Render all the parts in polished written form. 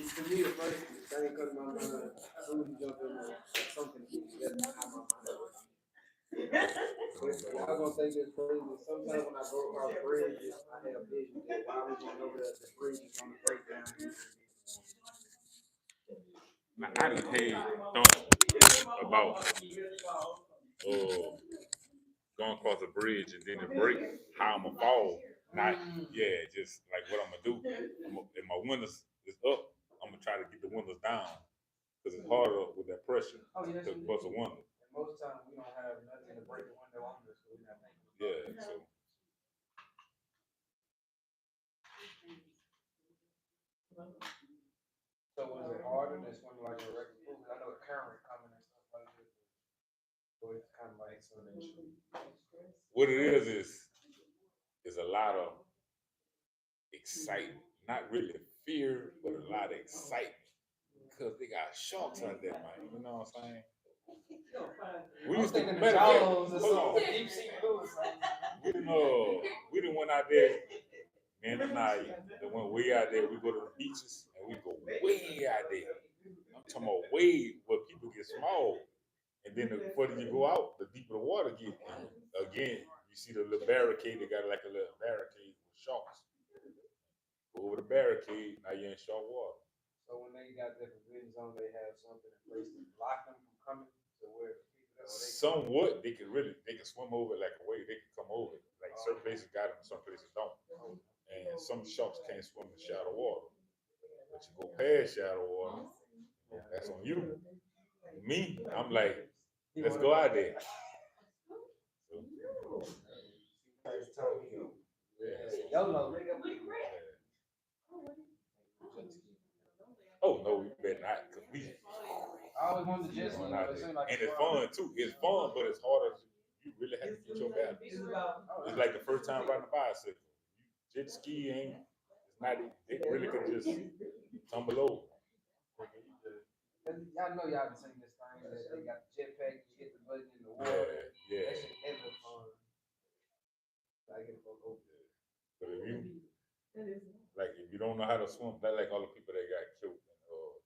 To me, the first thing comes to my mind, as soon as you jump in something, that's how my mind works. Y'all gonna think it's crazy. Sometimes when I go across bridges, I have visions that why we going over the bridge is gonna break down. I done had thoughts about going across a bridge and then it break, how I'm gonna fall. Not, yeah, just like what I'm gonna do. If my windows is up, I'm gonna try to get the windows down because it's harder with that pressure to bust a window. Most times we don't have nothing to break the window under, so we're not thinking. Yeah, so. So was it harder than swimming like a regular pool? I know the current coming and stuff like that. So it's kind of like what it is a lot of excitement. Not really fear, but a lot of excitement. Because they got sharks out there, man. You know what I'm saying? We used to matter of fact, hold on. We done went out there, man, and I went way out there. We go to the beaches and we go way out there. I'm talking about way where people get small. And then the further you go out, the deeper the water gets. And again, you see the little barricade, they got like a little barricade with sharks. Go over the barricade, now you're in shark water. So when they got their provision zone, they have something in place to block them from coming to where somewhat they can swim over it like a wave. They can come over it. Like certain places got them, some places don't. And some sharks can't swim in shallow water. But you go past shallow water, that's on you. Me, I'm like, let's go out there. Oh no, we better not, cause we. I always wanted to just and it's fun too. It's fun, but it's harder. You really have to get your balance. It's like the first time riding a bicycle. Jet ski ain't. It's not. It really could just tumble over. Y'all know y'all seen this thing that they got the jetpack. You hit the button in the water. Yeah. That shit ever fun. I get fuck over there. But if you don't know how to swim, that's like all the people that got killed in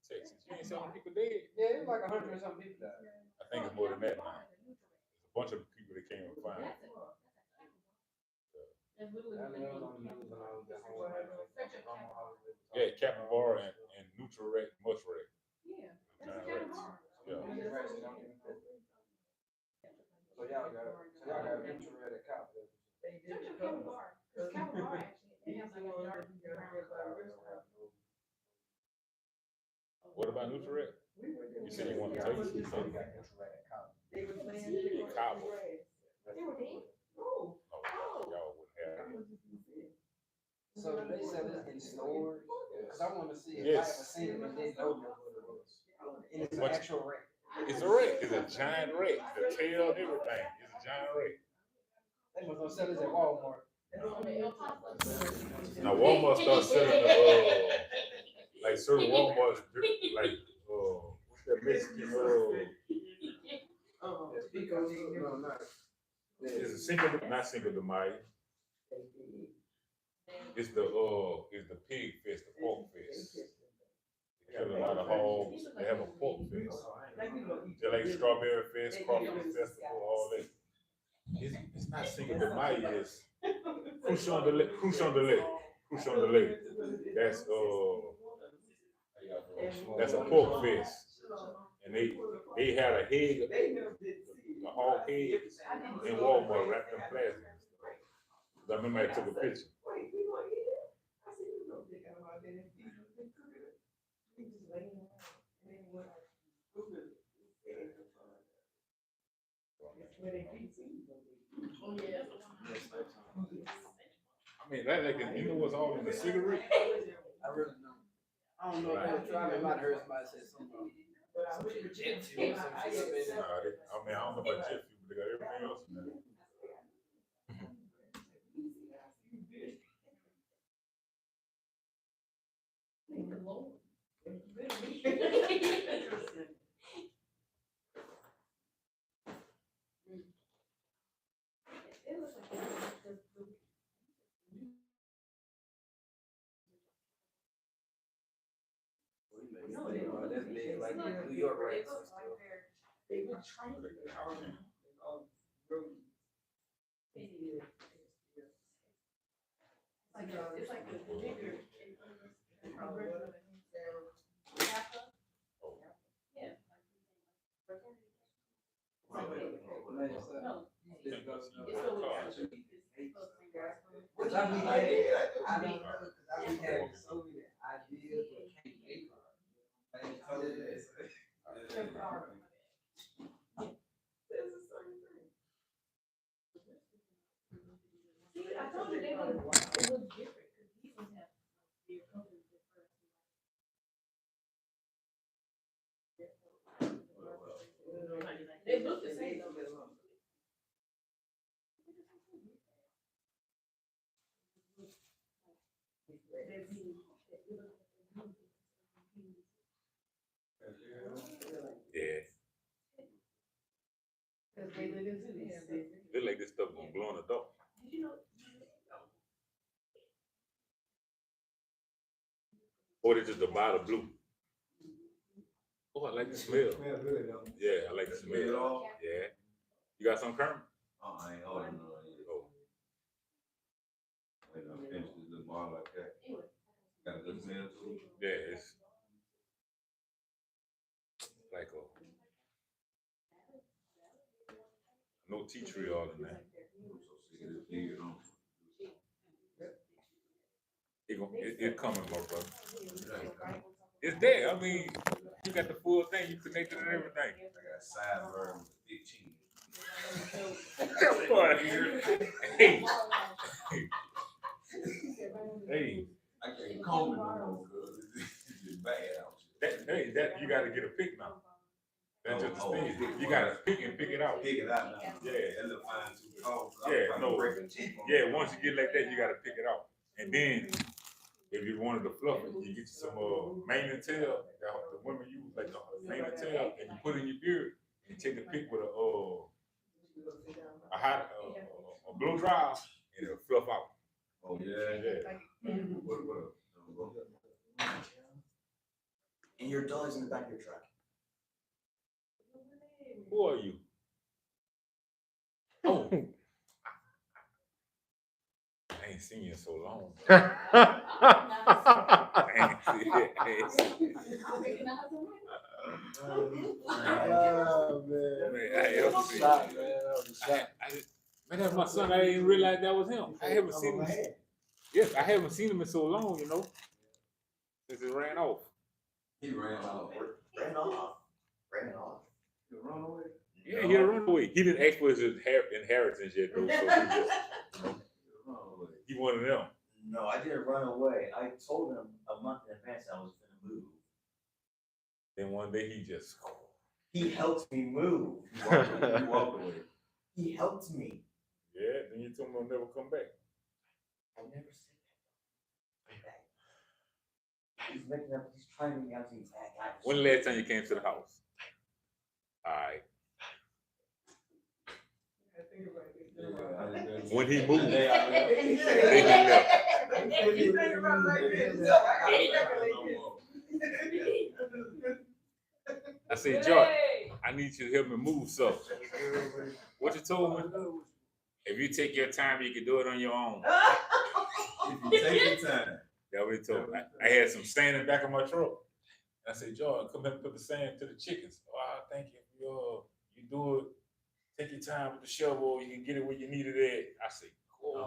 Texas. You ain't seen people dead. Yeah, it was like 100 or something people died. I think it's more than that now. There's a bunch of people that came and find. Yeah, capybara and nutria mushroom. Yeah. Yeah. So y'all got nutria cow. What about nutria? You said you want to taste it. Cowboy. Y'all would have it. So they sell this in stores? Because I want to see if I ever seen it and didn't know what it was. And it's an actual rat. It's a rat. It's a giant rat. The tail and everything. It's a giant rat. They must not sell this at Walmart. Now Walmart starts selling the like certain Walmarts like what's that Mexican it's a Cinco de Mayo. It's the pig fest, the pork fest. They kill a lot of hogs. They have a pork fest. They're like strawberry fest, crawfish festival, all that. It's not Cinco de Mayo. It's Crucian de Lake. That's a pork fest, and they had a head, the hog heads in Walmart wrapped in plastic. I remember I took a picture. I mean, that like you know what's all in the cigarette? I really don't. I don't know if I ever tried it. I might have heard somebody say something about jet fuel or some shit. I don't know about jet fuel, but they got everything else in there. That's big, like New York rates and stuff. Cause I be like, I don't know, cause I be having so many ideas, but can't make I told you they would look different because these ones have their colors different. They look the same though. Yeah. Look like this stuff gonna blow in the dark. Or they just the bottle blue. Oh, I like the smell. Yeah, I like the smell. Yeah. You got some current? Oh, I ain't holding no. Oh. When I finish this little bottle like that, got a good smell too. Yeah, it's like no tea tree all in there. I'm so sick of this beer, don't It coming, my brother. It's there. I mean, you got the full thing. You connected and everything. I got sideburn with big cheese. Hey. Hey. I can't comb it no more because it's just bad out here. That you got to get a pick now. That's just the thing. pick You one. got to pick and pick it out. Pick it out now. Yeah. That little fine too cold. Yeah, no. Break the teeth on Yeah, it. once you get like that, you got to pick it out. And then, if you wanted to fluff it, you get you some mane and tail. The women use like the mane and tail, and you put it in your beard and take the pick with a hot a blow dryer, and it'll fluff out. Oh yeah. What up? And your dog's in the back of your truck. Who are you? Oh. I ain't seen you in so long. I ain't seen you. Man, that's my son. I didn't realize that was him. I haven't seen him. Yes, I haven't seen him in so long, you know, since it ran off. He ran off. Ran off. He run away. Yeah, he ran away. He didn't ask for his inheritance yet, though. So he just, Run away. he one of them. No, I didn't run away. I told him a month in advance I was gonna move. Then one day he just. He helped me move. You walked away. He helped me. Yeah, then you told him I'll never come back. I never said that. He's making up. He's trying to make me out to be bad guy. When the last time you came to the house? All right. When he moved. I said, George, I need you to help me move something. What you told me? If you take your time, you can do it on your own. If you take your time. That's what he told me. I had some sand in the back of my truck. I said, George, come help put the sand to the chickens. Oh, thank you. You do it. Take your time with the shovel. You can get it where you need it at. I said, cool.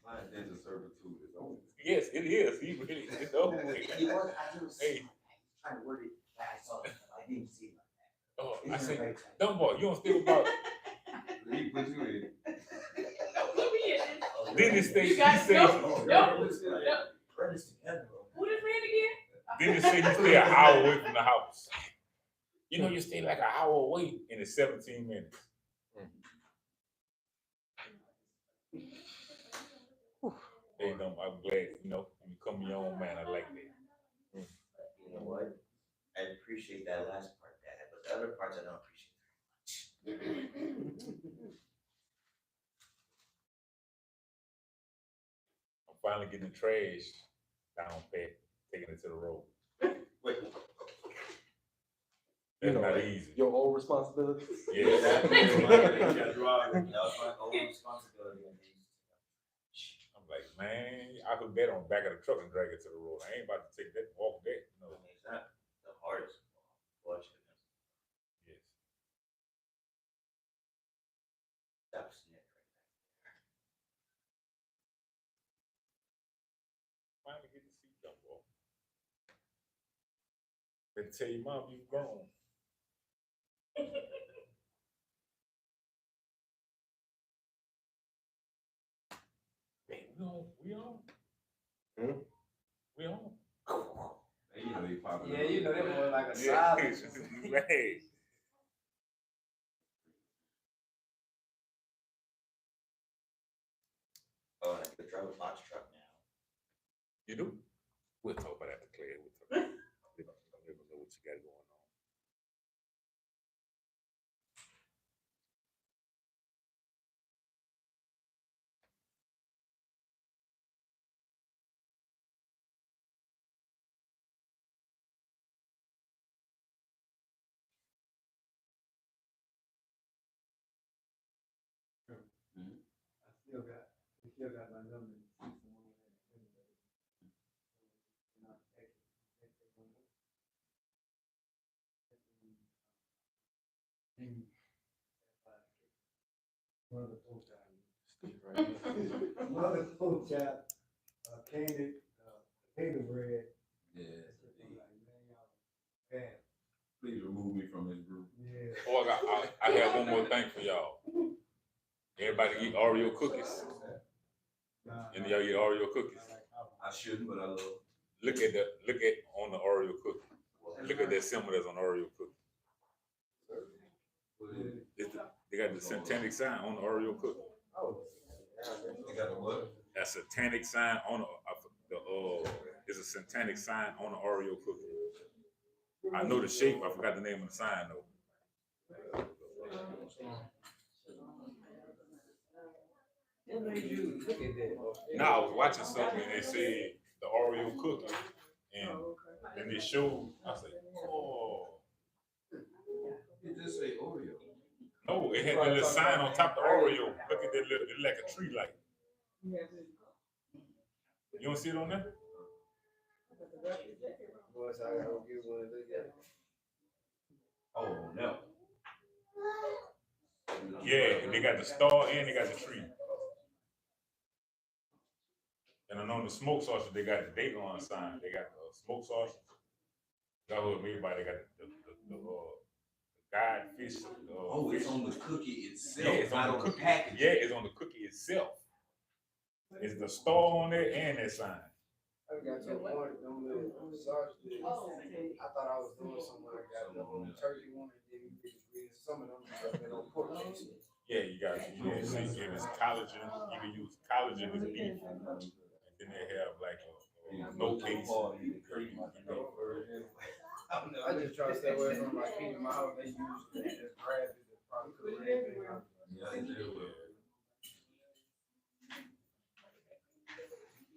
My indentured servitude is over. Yes, it is. He really is over. He was. I was Hey. trying to word it. I saw it. I didn't see it like Oh, that. I said, dumb boy, you don't steal about it. He put you in. Then he said, Put this together, bro. Who this man again? then he said you stay an hour away from the house. You know, you stay like an hour away and it's 17 minutes. Hey, no, I'm glad, you know, you become your own man. I like that. You know what? I appreciate that last part, Dad, but the other parts I don't appreciate very much. I'm finally getting the trash down pat. taking it to the road. Wait. That's not easy. Your own responsibility. Yeah. That was my own responsibility. I'm like, man, I could get on the back of the truck and drag it to the road. I ain't about to take that, walk that. No. I mean, it's not the hardest fortunately. Yes. That's it. Finally get the seat jump off. They tell you, Mom, you've grown. Hey, we on. Hmm? We on. You know, they popping Yeah, you know, they more like a Yeah. silence. Hey. Oh, and I could drive a box truck now. You do? We'll talk about that to Claire. We'll talk about that. Let me know what you got going on. I still got my number. Mother told child, candy bread. Yes, indeed. Man, Please remove me from this group. yeah. Oh, I have one more thing for y'all. Everybody eat Oreo cookies. And y'all eat Oreo cookies. I shouldn't, but I love. Look at on the Oreo cookie. Look at that symbol that's on the Oreo cookie. They got the satanic sign on the Oreo cookie. They got a what? That satanic sign on it's a satanic sign on the Oreo cookie. I know the shape, I forgot the name of the sign though. What made you look at that? Now I was watching something and they said the Oreo cookie, and then they showed. I was like, oh It just say Oreo. no! It had that little sign on top of the Oreo. Look at that little, it's like a tree light. You don't see it on there? Boys, I gotta go get one of those. Oh no. Yeah, they got the star and they got the tree. And I know in the smoke sausage they got the date on sign. They got the smoke sausage. That was made by they got the guide fish. Oh, it's fish. on the cookie itself. Yeah, it's on the cookie. Yeah, it's on the cookie itself. It's the star on there and that sign. I got your point, them little sausages. I thought I was doing something. I got the turkey one, and then you get some of them on pork. Yeah, you got see, and it's collagen. You can use collagen as beef, and then they have like a no case. I just try to stay away from like eating my house. They use just grab it, probably cook it. Yeah, they do.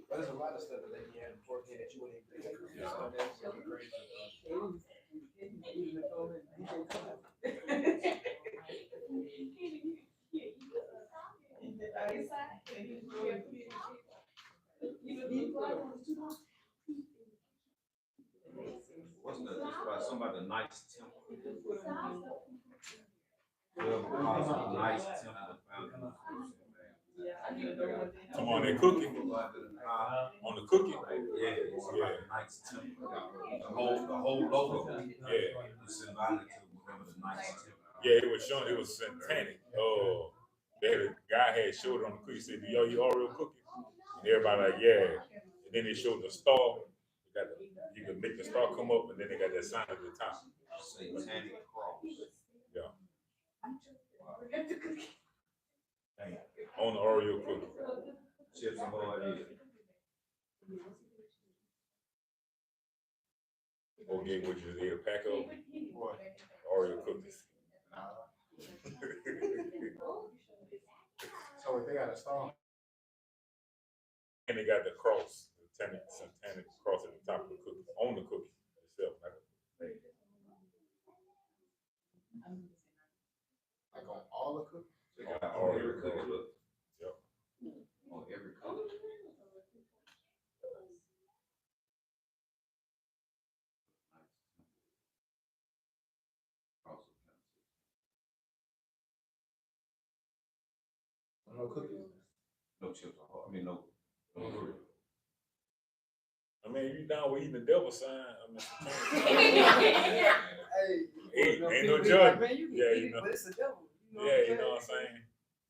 But there's a lot of stuff that they can have pork in that you wouldn't even think. So that's so crazy. What's the something about the nice temple? Nice temple. Come on, that cookie. On the cookie. Yeah, it's about a nice temple. The whole logo. Yeah. It's symbolic to whatever the nice temple. Yeah, it was showing it was satanic. The guy had showed it on the cookie. Said, "Do y'all eat Oreo cookies?" And everybody like, "Yeah." And then they showed the star. You can make the star come up, and then they got that sign at the top. Satanic cross. Yeah. On the Oreo cookie. Chips and hard is. Okay, would you eat a pack of Oreo cookies? So if they got a star. And they got the cross at the satanic cross at the top of the cookie, on the cookie itself. Like on all the cookies? They got all every cookie, look. Yep. On every cookie. No cookies. No chips or I mean no fruit. I mean, you down with eating the devil sign? I mean, hey, ain't no judgment. Yeah, you know. But it's the devil. Yeah, you know what I'm saying?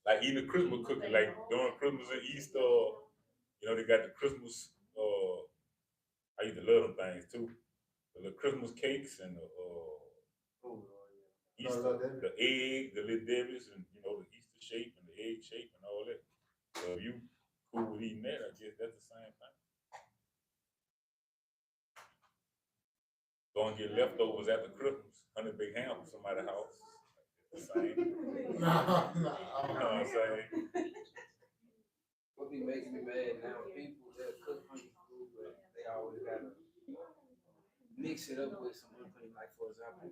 Like eating a Christmas cookie, like during Christmas and Easter, you know, they got the Christmas, I used to love them things too. The little Christmas cakes and the Easter, the egg, the little Debbie's, and you know, the Easter shape and the egg shape and all that. So if you cool with eating that, I guess that's the same thing. Go and get leftovers after Christmas, 100 big ham from somebody's house. It's the same. You know what I'm saying? What be making me mad now, people that cook honey food, but they always gotta mix it up with some unclean, like for example,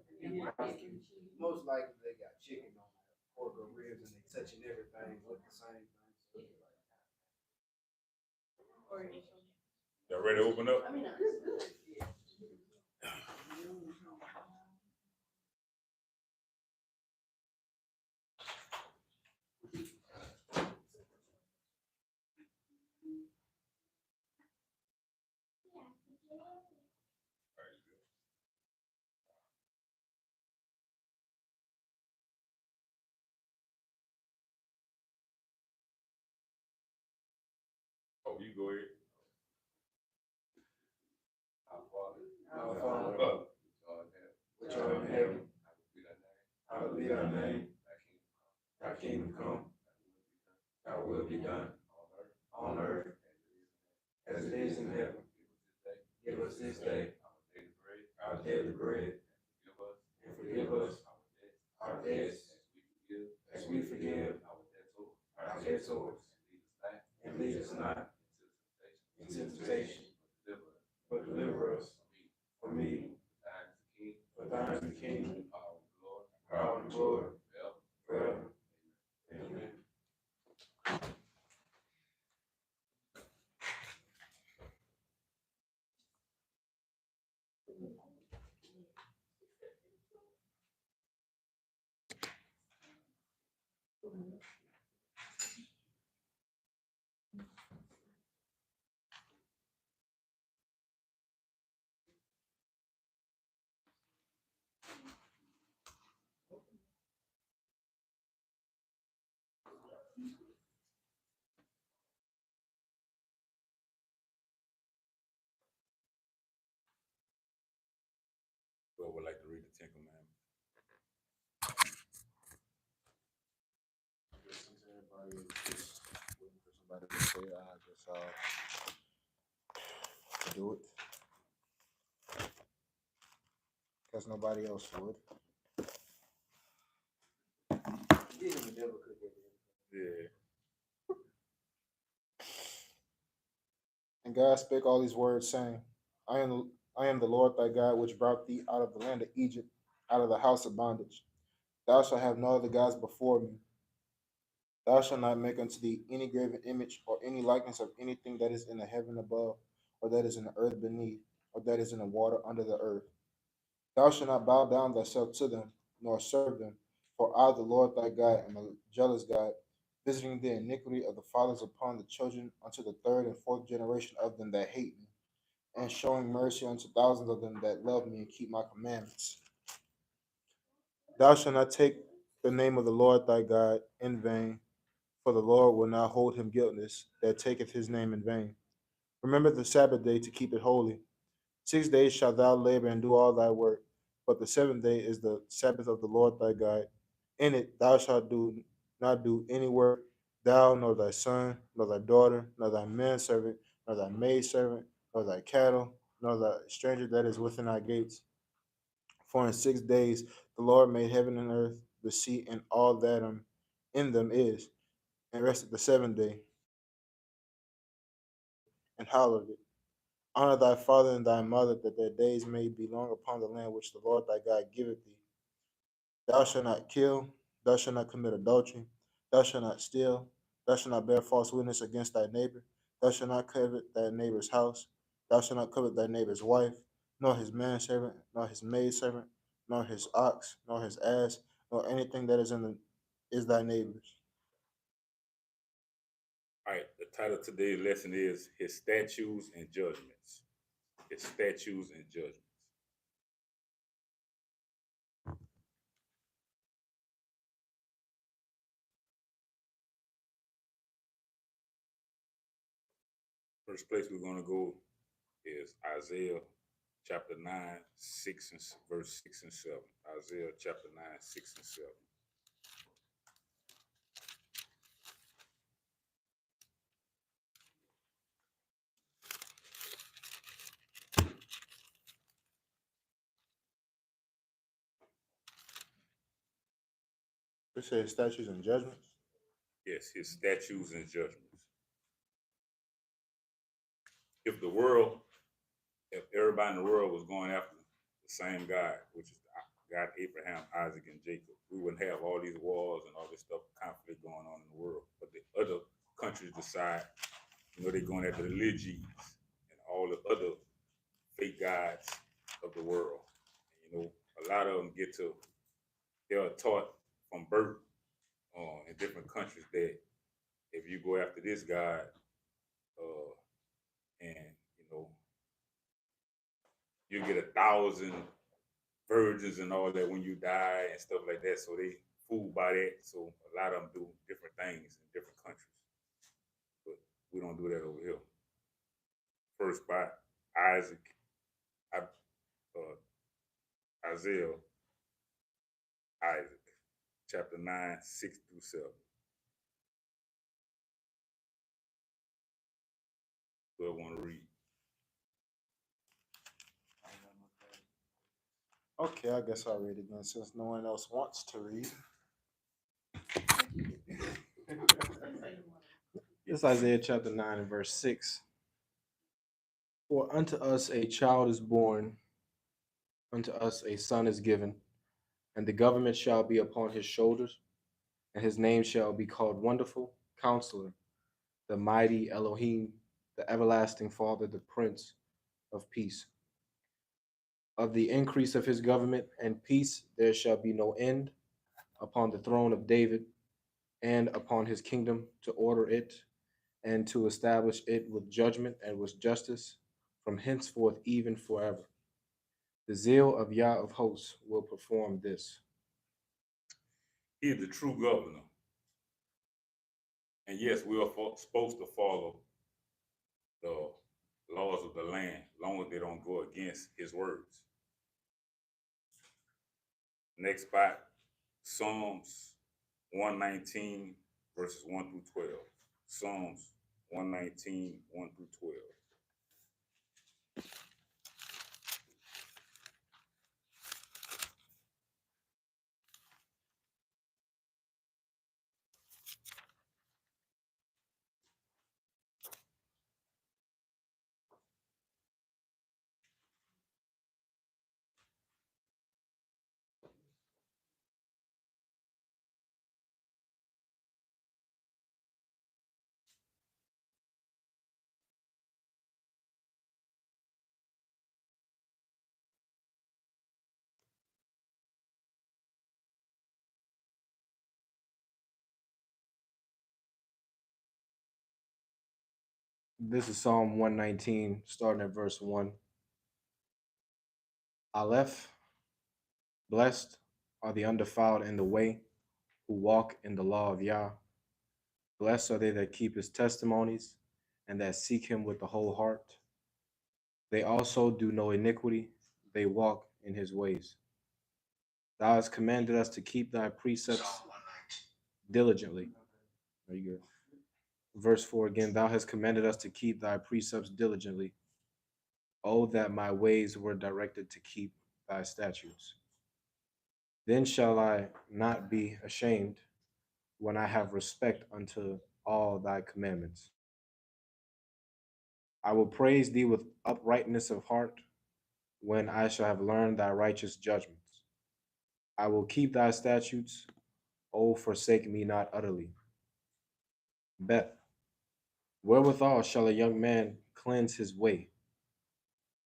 barbecue. Most likely they got chicken on there, pork or ribs, and they touching everything with the same thing. So it's like, Y'all ready to open up? Oh, you go ahead. Our Father, Our Father, which art in heaven, hallowed be thy name. Thy kingdom come, thy will be done on earth as it is in heaven. Give us this day our daily bread, and forgive us our debts as we forgive our debtors. And lead us not into temptation, but deliver us from evil. For thine is the kingdom, power, and glory, forever. Amen. Who would like to read the Ten Commandments? Since everybody is just waiting for somebody to say it, I guess I'll do it. Because nobody else would. Give him the devil cookie. Yeah. And God spake all these words, saying, I am the Lord thy God, which brought thee out of the land of Egypt, out of the house of bondage. Thou shalt have no other gods before me. Thou shalt not make unto thee any graven image or any likeness of anything that is in the heaven above, or that is in the earth beneath, or that is in the water under the earth. Thou shalt not bow down thyself to them, nor serve them, for I, the Lord thy God, am a jealous God, visiting the iniquity of the fathers upon the children unto the third and fourth generation of them that hate me, and showing mercy unto thousands of them that love me and keep my commandments. Thou shalt not take the name of the Lord thy God in vain, for the Lord will not hold him guiltless that taketh his name in vain. Remember the Sabbath day to keep it holy. 6 days shalt thou labor and do all thy work, but the seventh day is the Sabbath of the Lord thy God. In it thou shalt not do any work, thou, nor thy son, nor thy daughter, nor thy manservant, nor thy maidservant, nor thy cattle, nor thy stranger that is within thy gates. For in 6 days the Lord made heaven and earth, the sea, and all that in them is, and rested the seventh day, and hallowed it. Honor thy father and thy mother, that their days may be long upon the land which the Lord thy God giveth thee. Thou shalt not kill, thou shalt not commit adultery, thou shalt not steal, thou shalt not bear false witness against thy neighbor, thou shalt not covet thy neighbor's house, thou shalt not covet thy neighbor's wife, nor his manservant, nor his maidservant, nor his ox, nor his ass, nor anything that is thy neighbor's. All right, the title of today's lesson is His Statutes and Judgments. His Statutes and Judgments. First place we're going to go is Isaiah chapter 9, 6 and verse 6 and 7. Isaiah chapter 9, 6 and 7. It says statutes and judgments. Yes, his statutes and judgments. If the world, if everybody in the world was going after the same God, which is God Abraham, Isaac, and Jacob, we wouldn't have all these wars and all this stuff, conflict going on in the world. But the other countries decide, they're going after the religions and all the other fake gods of the world. And, a lot of them they're taught from birth in different countries that if you go after this God, and you get 1,000 virgins and all that when you die and stuff like that. So they fooled by that. So a lot of them do different things in different countries, but we don't do that over here. First by Isaiah, Isaac, chapter 9, 6 through 7. Who I want to read? Okay, I guess I'll read it then since no one else wants to read. It's Isaiah chapter 9 and verse 6. For unto us a child is born, unto us a son is given, and the government shall be upon his shoulders, and his name shall be called Wonderful, Counselor, the Mighty Elohim, the Everlasting Father, the Prince of Peace. Of the increase of his government and peace there shall be no end upon the throne of David and upon his kingdom, to order it and to establish it with judgment and with justice from henceforth even forever. The zeal of Yah of hosts will perform this. He is the true governor. And yes, we are supposed to follow the laws of the land, as long as they don't go against his words. Next spot, Psalms 119, verses 1 through 12. Psalms 119, 1 through 12. This is Psalm 119, starting at verse 1. Aleph, blessed are the undefiled in the way, who walk in the law of Yah. Blessed are they that keep his testimonies, and that seek him with the whole heart. They also do no iniquity, they walk in his ways. Thou hast commanded us to keep thy precepts diligently. Are you good? Verse 4 again, thou hast commanded us to keep thy precepts diligently. Oh, that my ways were directed to keep thy statutes. Then shall I not be ashamed when I have respect unto all thy commandments. I will praise thee with uprightness of heart when I shall have learned thy righteous judgments. I will keep thy statutes. O forsake me not utterly. Bet. Wherewithal shall a young man cleanse his way?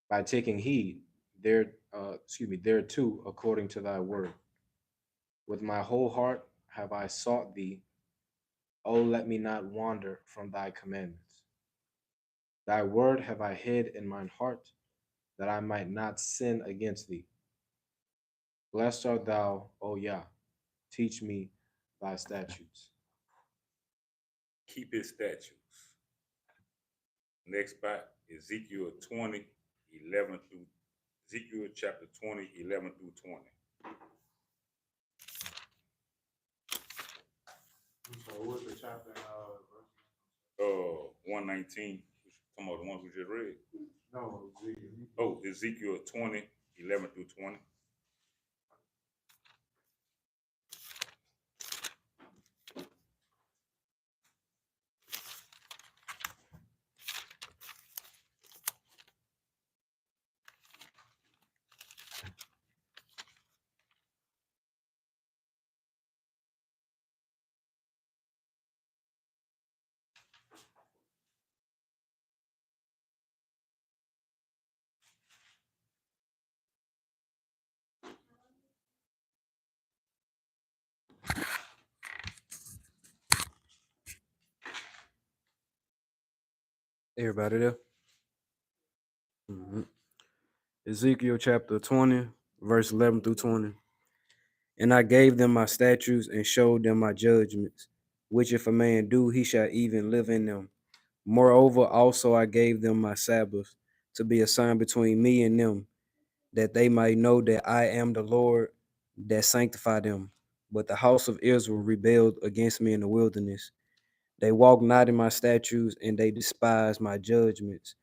By taking heed thereto according to thy word. With my whole heart have I sought thee. O let me not wander from thy commandments. Thy word have I hid in mine heart, that I might not sin against thee. Blessed art thou, O Yah. Teach me thy statutes. Keep his statutes. Next spot, Ezekiel 20:11 through Ezekiel chapter 20:11 through 20. So what's the chapter? 119. Talking about the ones we just read. No, Oh, Ezekiel 20:11 through 20. Everybody there? Mhm. Ezekiel chapter 20, verse 11 through 20. And I gave them my statutes and showed them my judgments, which if a man do, he shall even live in them. Moreover, also I gave them my Sabbaths to be a sign between me and them, that they might know that I am the Lord that sanctify them. But the house of Israel rebelled against me in the wilderness. They walked not in my statutes, and they despised my judgments,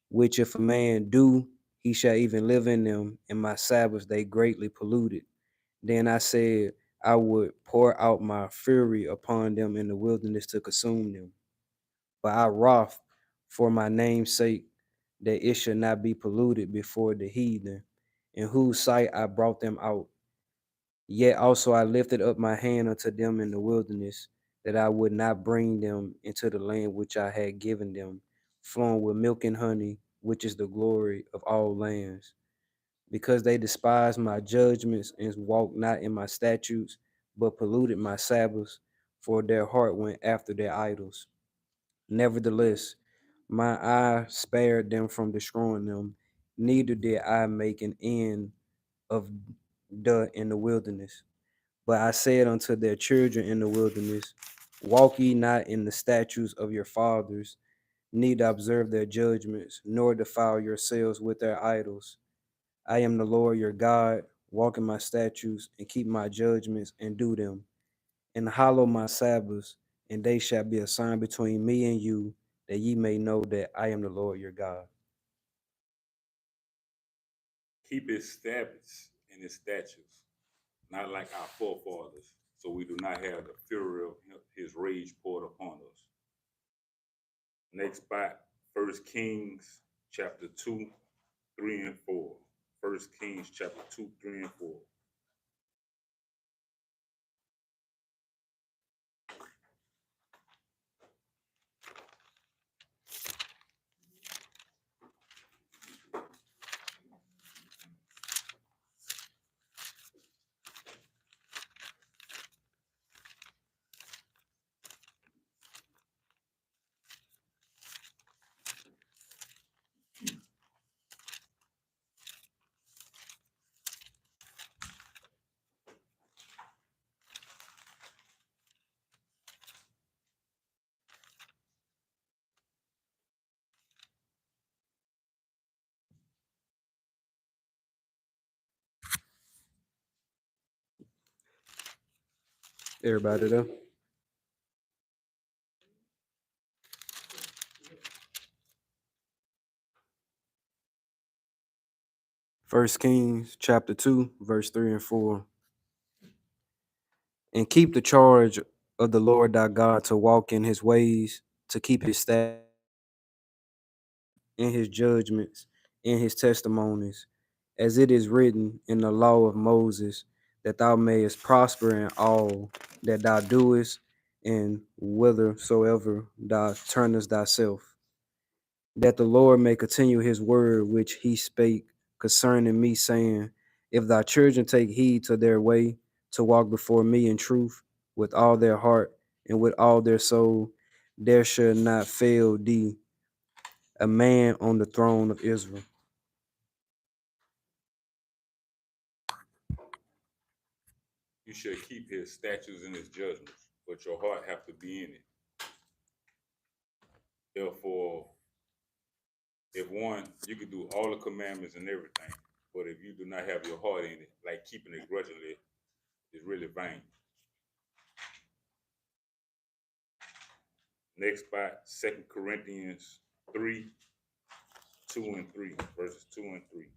which if a man do, he shall even live in them, and my Sabbaths they greatly polluted. Then I said, I would pour out my fury upon them in the wilderness to consume them. But I wrath for my name's sake, that it should not be polluted before the heathen, in whose sight I brought them out. Yet also I lifted up my hand unto them in the wilderness, that I would not bring them into the land which I had given them, flowing with milk and honey, which is the glory of all lands. Because they despised my judgments and walked not in my statutes, but polluted my Sabbaths, for their heart went after their idols. Nevertheless, my eye spared them from destroying them, neither did I make an end of in the wilderness. But I said unto their children in the wilderness, walk ye not in the statutes of your fathers, neither observe their judgments, nor defile yourselves with their idols. I am the Lord your God, walk in my statutes, and keep my judgments, and do them, and hallow my Sabbaths, and they shall be a sign between me and you, that ye may know that I am the Lord your God. Keep his statutes and his statutes, not like our forefathers, so we do not have the fury of his rage poured upon us. Next spot, 1 Kings chapter 2, 3 and 4. 1 Kings chapter 2, 3 and 4. Everybody there? 1 Kings chapter 2, verse 3 and 4. And keep the charge of the Lord thy God to walk in his ways, to keep his statutes, in his judgments, in his testimonies, as it is written in the law of Moses, that thou mayest prosper in all that thou doest, and whithersoever thou turnest thyself. That the Lord may continue his word which he spake concerning me, saying, if thy children take heed to their way, to walk before me in truth, with all their heart and with all their soul, there shall not fail thee a man on the throne of Israel. You should keep his statutes and his judgments, but your heart have to be in it. Therefore, if one, you can do all the commandments and everything, but if you do not have your heart in it, like keeping it grudgingly, is really vain. Next spot, 2 Corinthians 3, 2 and 3, verses 2 and 3.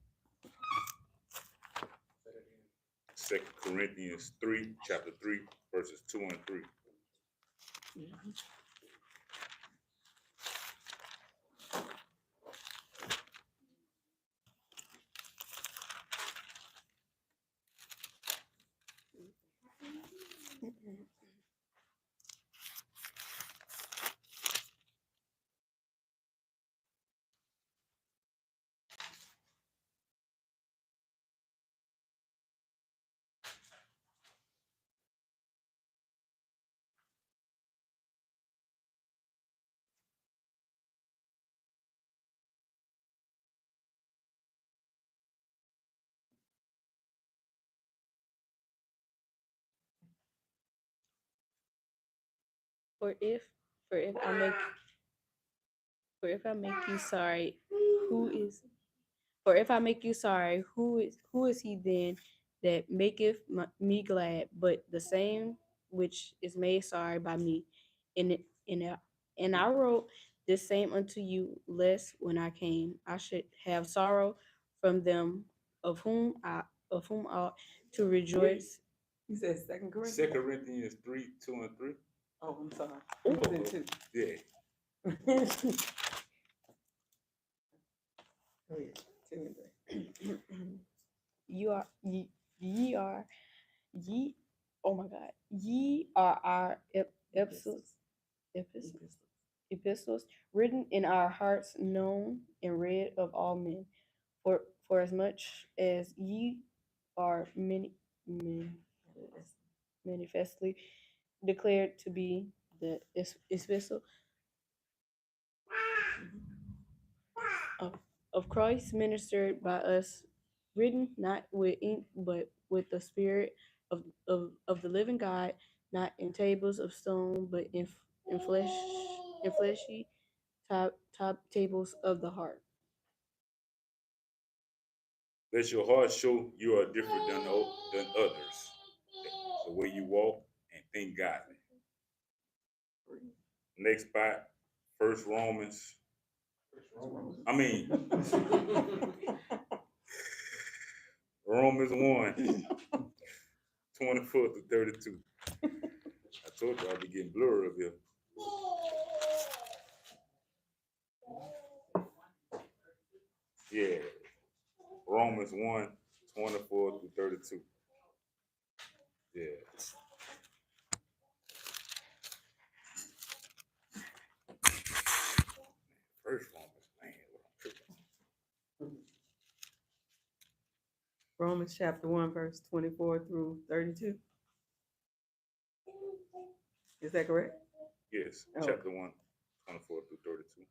2 Corinthians 3, chapter 3, verses 2 and 3. For if for if I make for if I make you sorry, who is for if I make you sorry, who is he then that maketh me glad, but the same which is made sorry by me? And it, and I wrote this same unto you, lest when I came I should have sorrow from them of whom I ought to rejoice. You said Second 2 Corinthians? Corinthians 3, 2 and 3. Oh, I'm sorry. You said two. Yeah. Oh, yeah. Two and three. You are ye are ye oh my god, ye are our epistles epistles written in our hearts, known and read of all men, for as much as ye are manifestly declared to be the epistle of, of Christ, ministered by us, written not with ink but with the spirit of the living God, not in tables of stone but in flesh in fleshy top tables of the heart. Let your heart show you are different than others. The way you walk and think godly. Next spot, First Romans. I mean, Romans 1, 24 to 32. I told you I'd be getting blurry up here. Yeah. Romans 1, 24 to 32. Yeah. First Romans, man. What I'm tripping. Romans chapter 1, verse 24 through 32. Is that correct? Yes, Oh. chapter 1, 24 through 32.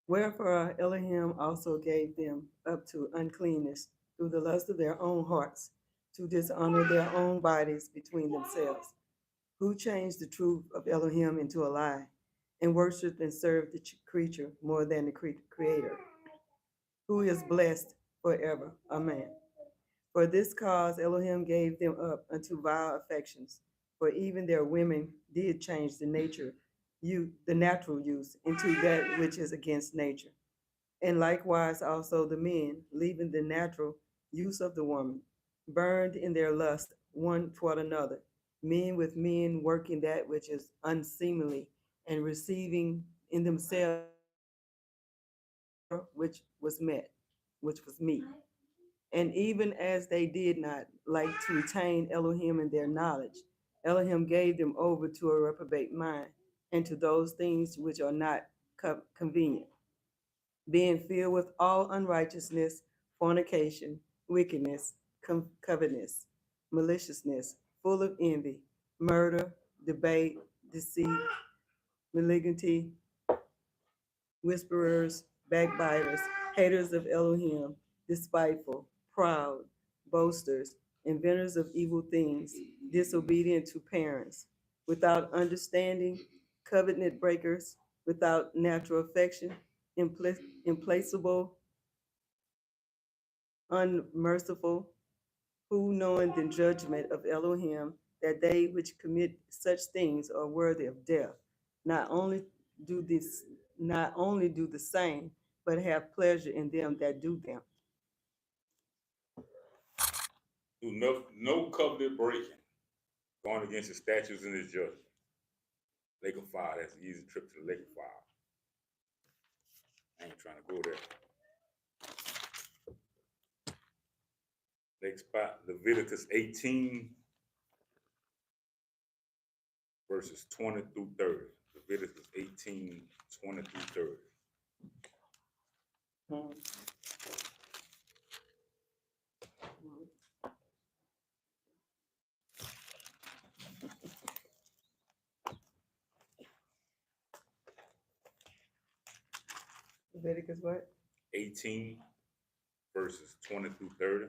Wherefore Elohim also gave them up to uncleanness through the lust of their own hearts, to dishonor their own bodies between themselves, who changed the truth of Elohim into a lie, and worshiped and served the creature more than the creator, who is blessed forever. Amen. For this cause Elohim gave them up unto vile affections, for even their women did change the natural use into that which is against nature. And likewise also the men, leaving the natural use of the woman, burned in their lust one toward another, men with men working that which is unseemly, and receiving in themselves which was meat. And even as they did not like to retain Elohim in their knowledge, Elohim gave them over to a reprobate mind and to those things which are not convenient, being filled with all unrighteousness, fornication, wickedness, covetousness, maliciousness, full of envy, murder, debate, deceit, malignity, whisperers, backbiters, haters of Elohim, despiteful, proud, boasters, inventors of evil things, disobedient to parents, without understanding, covenant breakers, without natural affection, implacable, unmerciful, who knowing the judgment of Elohim, that they which commit such things are worthy of death, not only do this, not only do the same, but have pleasure in them that do them. Do no covenant breaking, going against the statutes and his judgment. Lake of fire. That's an easy trip to the lake of fire. I ain't trying to go there. Next spot, Leviticus 18, verses 20 through 30. Leviticus 18, 20 through 30. Leviticus what? 18, verses 20 through 30.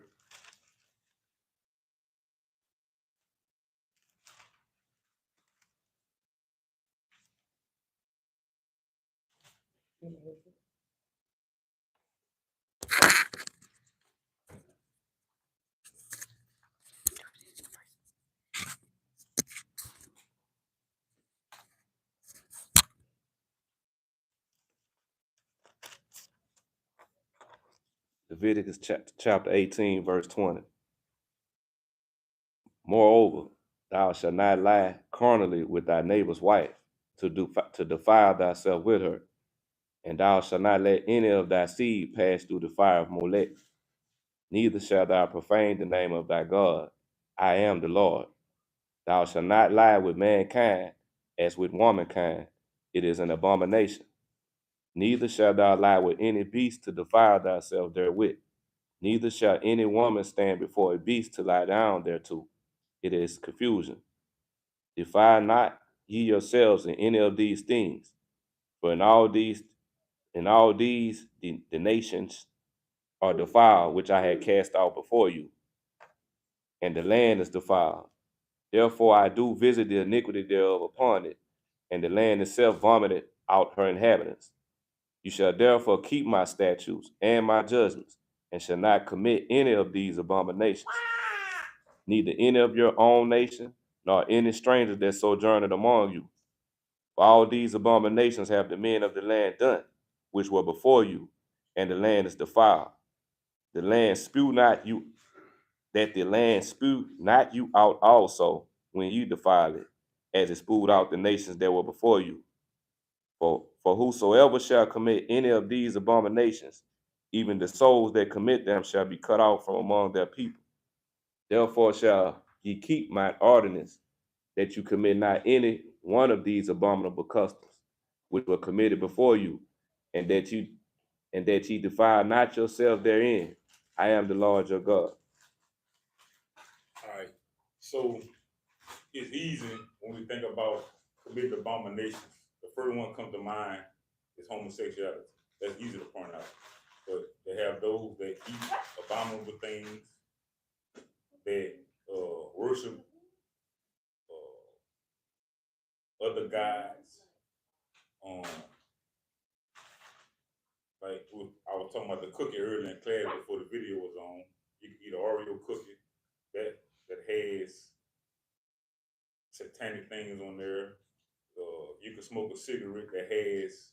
Leviticus chapter 18, verse 20. Moreover, thou shalt not lie carnally with thy neighbor's wife, to defile thyself with her. And thou shalt not let any of thy seed pass through the fire of Molech. Neither shalt thou profane the name of thy God. I am the Lord. Thou shalt not lie with mankind as with womankind. It is an abomination. Neither shalt thou lie with any beast to defile thyself therewith. Neither shall any woman stand before a beast to lie down thereto. It is confusion. Defile not ye yourselves in any of these things, for in all these the nations are defiled, which I had cast out before you, and the land is defiled. Therefore I do visit the iniquity thereof upon it, and the land itself vomited out her inhabitants. You shall therefore keep my statutes and my judgments, and shall not commit any of these abominations, neither any of your own nation, nor any stranger that sojourneth among you. For all these abominations have the men of the land done, which were before you, and the land is defiled. The land spew not you, that the land spew not you out also when you defile it, as it spewed out the nations that were before you. For whosoever shall commit any of these abominations, even the souls that commit them shall be cut off from among their people. Therefore shall ye keep my ordinance, that you commit not any one of these abominable customs, which were committed before you, and that ye defile not yourself therein. I am the Lord your God. All right. So it's easy when we think about committing abominations. The first one comes to mind is homosexuality. That's easy to point out. But they have those that eat abominable things, that worship other gods. I was talking about the cookie earlier in class before the video was on. You can eat an Oreo cookie that has satanic things on there. You can smoke a cigarette that has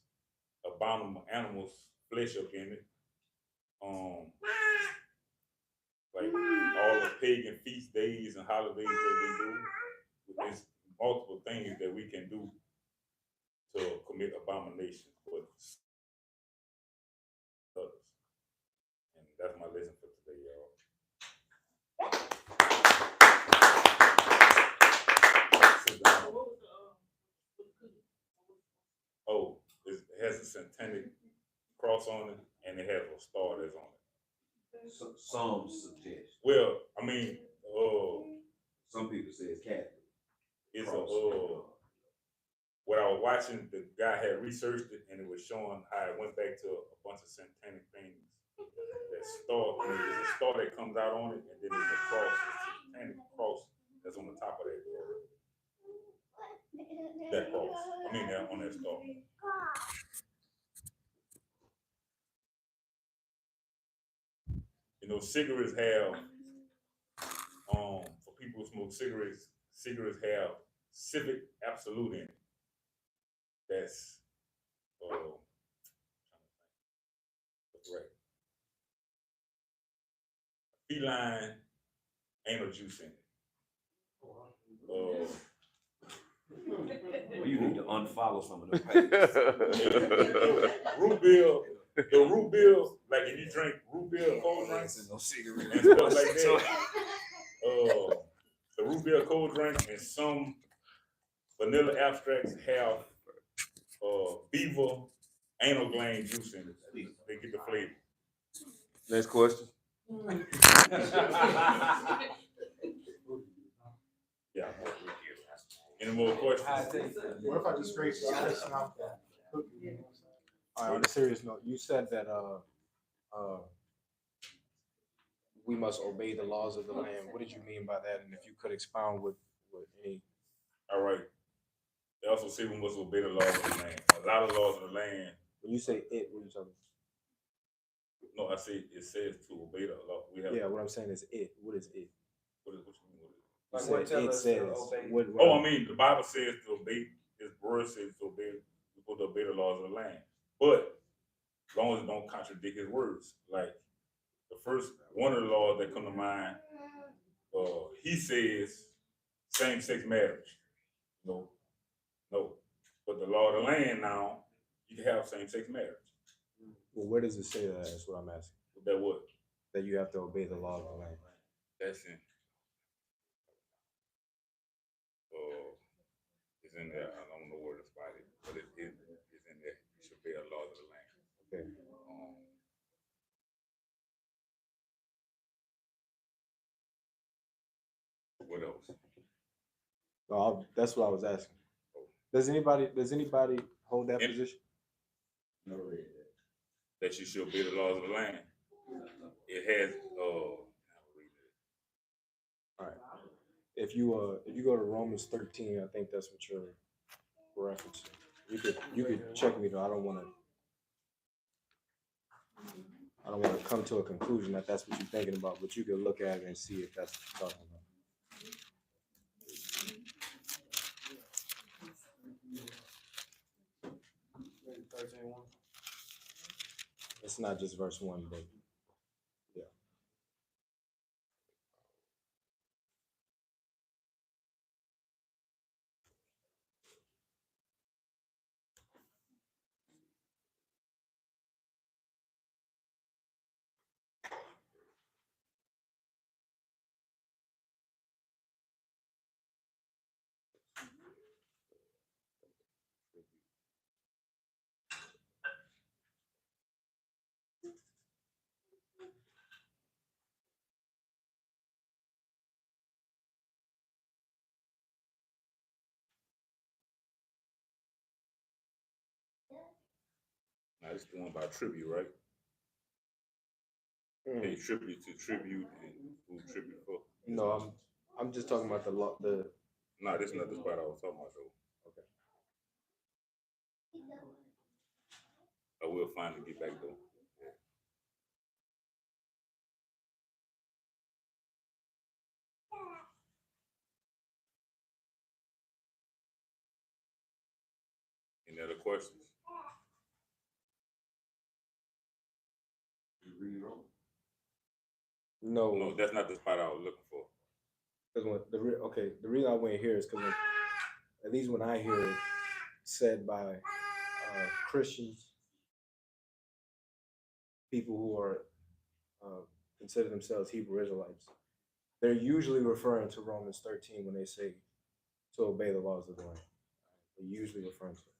abominable animals' flesh up in it. Like all the pagan feast days and holidays that they do. There's multiple things that we can do to commit abominations. But birthday, y'all. Sit down. Oh, it has a satanic cross on it, and it has a star that's on it. Some suggest. Well, I mean, Some people say it's Catholic. it's Cross. what I was watching, the guy had researched it, and it was showing how it went back to a bunch of satanic things. That star, I mean, there's a star that comes out on it, and then there's a cross, a satanic cross that's on the top of that. That cross. I mean, on that star. You know, cigarettes have, for people who smoke cigarettes, cigarettes have civic absolute in it. That's, right. Feline anal juice in it. Well, you need to unfollow some of them pages. Root beer, the root beer, like if you drink root beer cold drinks No cigarettes. and stuff like that, the root beer cold drink and some vanilla abstracts have beaver anal gland juice in it. They get the flavor. Next question. Yeah. Any more questions? What if I just scrape the icing off that cookie? All right, on a serious note, you said that we must obey the laws of the land. What did you mean by that? And if you could expound with any. All right. They also say we must obey the laws of the land. A lot of laws of the land. When you say it, what are you talking about? No, I say it says to obey the law. We have. Yeah, what I'm saying is it. What is it? What you mean? You Like what said tell it us to says. obey? Oh, I mean, the Bible says to obey. His word says to obey. We're supposed to obey the laws of the land, but as long as it don't contradict his words. Like the first one of the laws that come to mind, he says same-sex marriage. No. But the law of the land now, you can have same-sex marriage. Well, where does it say that? That's what I'm asking. That what? That you have to obey the law of the land. That's in. It's in there. I don't know where to spot it, but it's in there. You should obey the laws of the land. Okay. What else? No, that's what I was asking. Does anybody hold that position? Never read that. That you should obey the laws of the land. It has. All right. If you go to Romans 13, I think that's what you're referencing. You could check me though. I don't want to come to a conclusion that that's what you're thinking about, but you can look at it and see if that's what you're talking about. It's not just verse 1, but yeah. Now this is the one about tribute, right? Pay tribute to tribute and who tribute for. No, I'm just talking about the law. No, this is not the spot I was talking about though. Okay. I will finally get back though. Any other questions? You read wrong. No, that's not the spot I was looking for. Because the reason I went here is because at least when I hear it said by Christians, people who are consider themselves Hebrew Israelites, they're usually referring to Romans 13 when they say to obey the laws of the land. They're usually referring to it.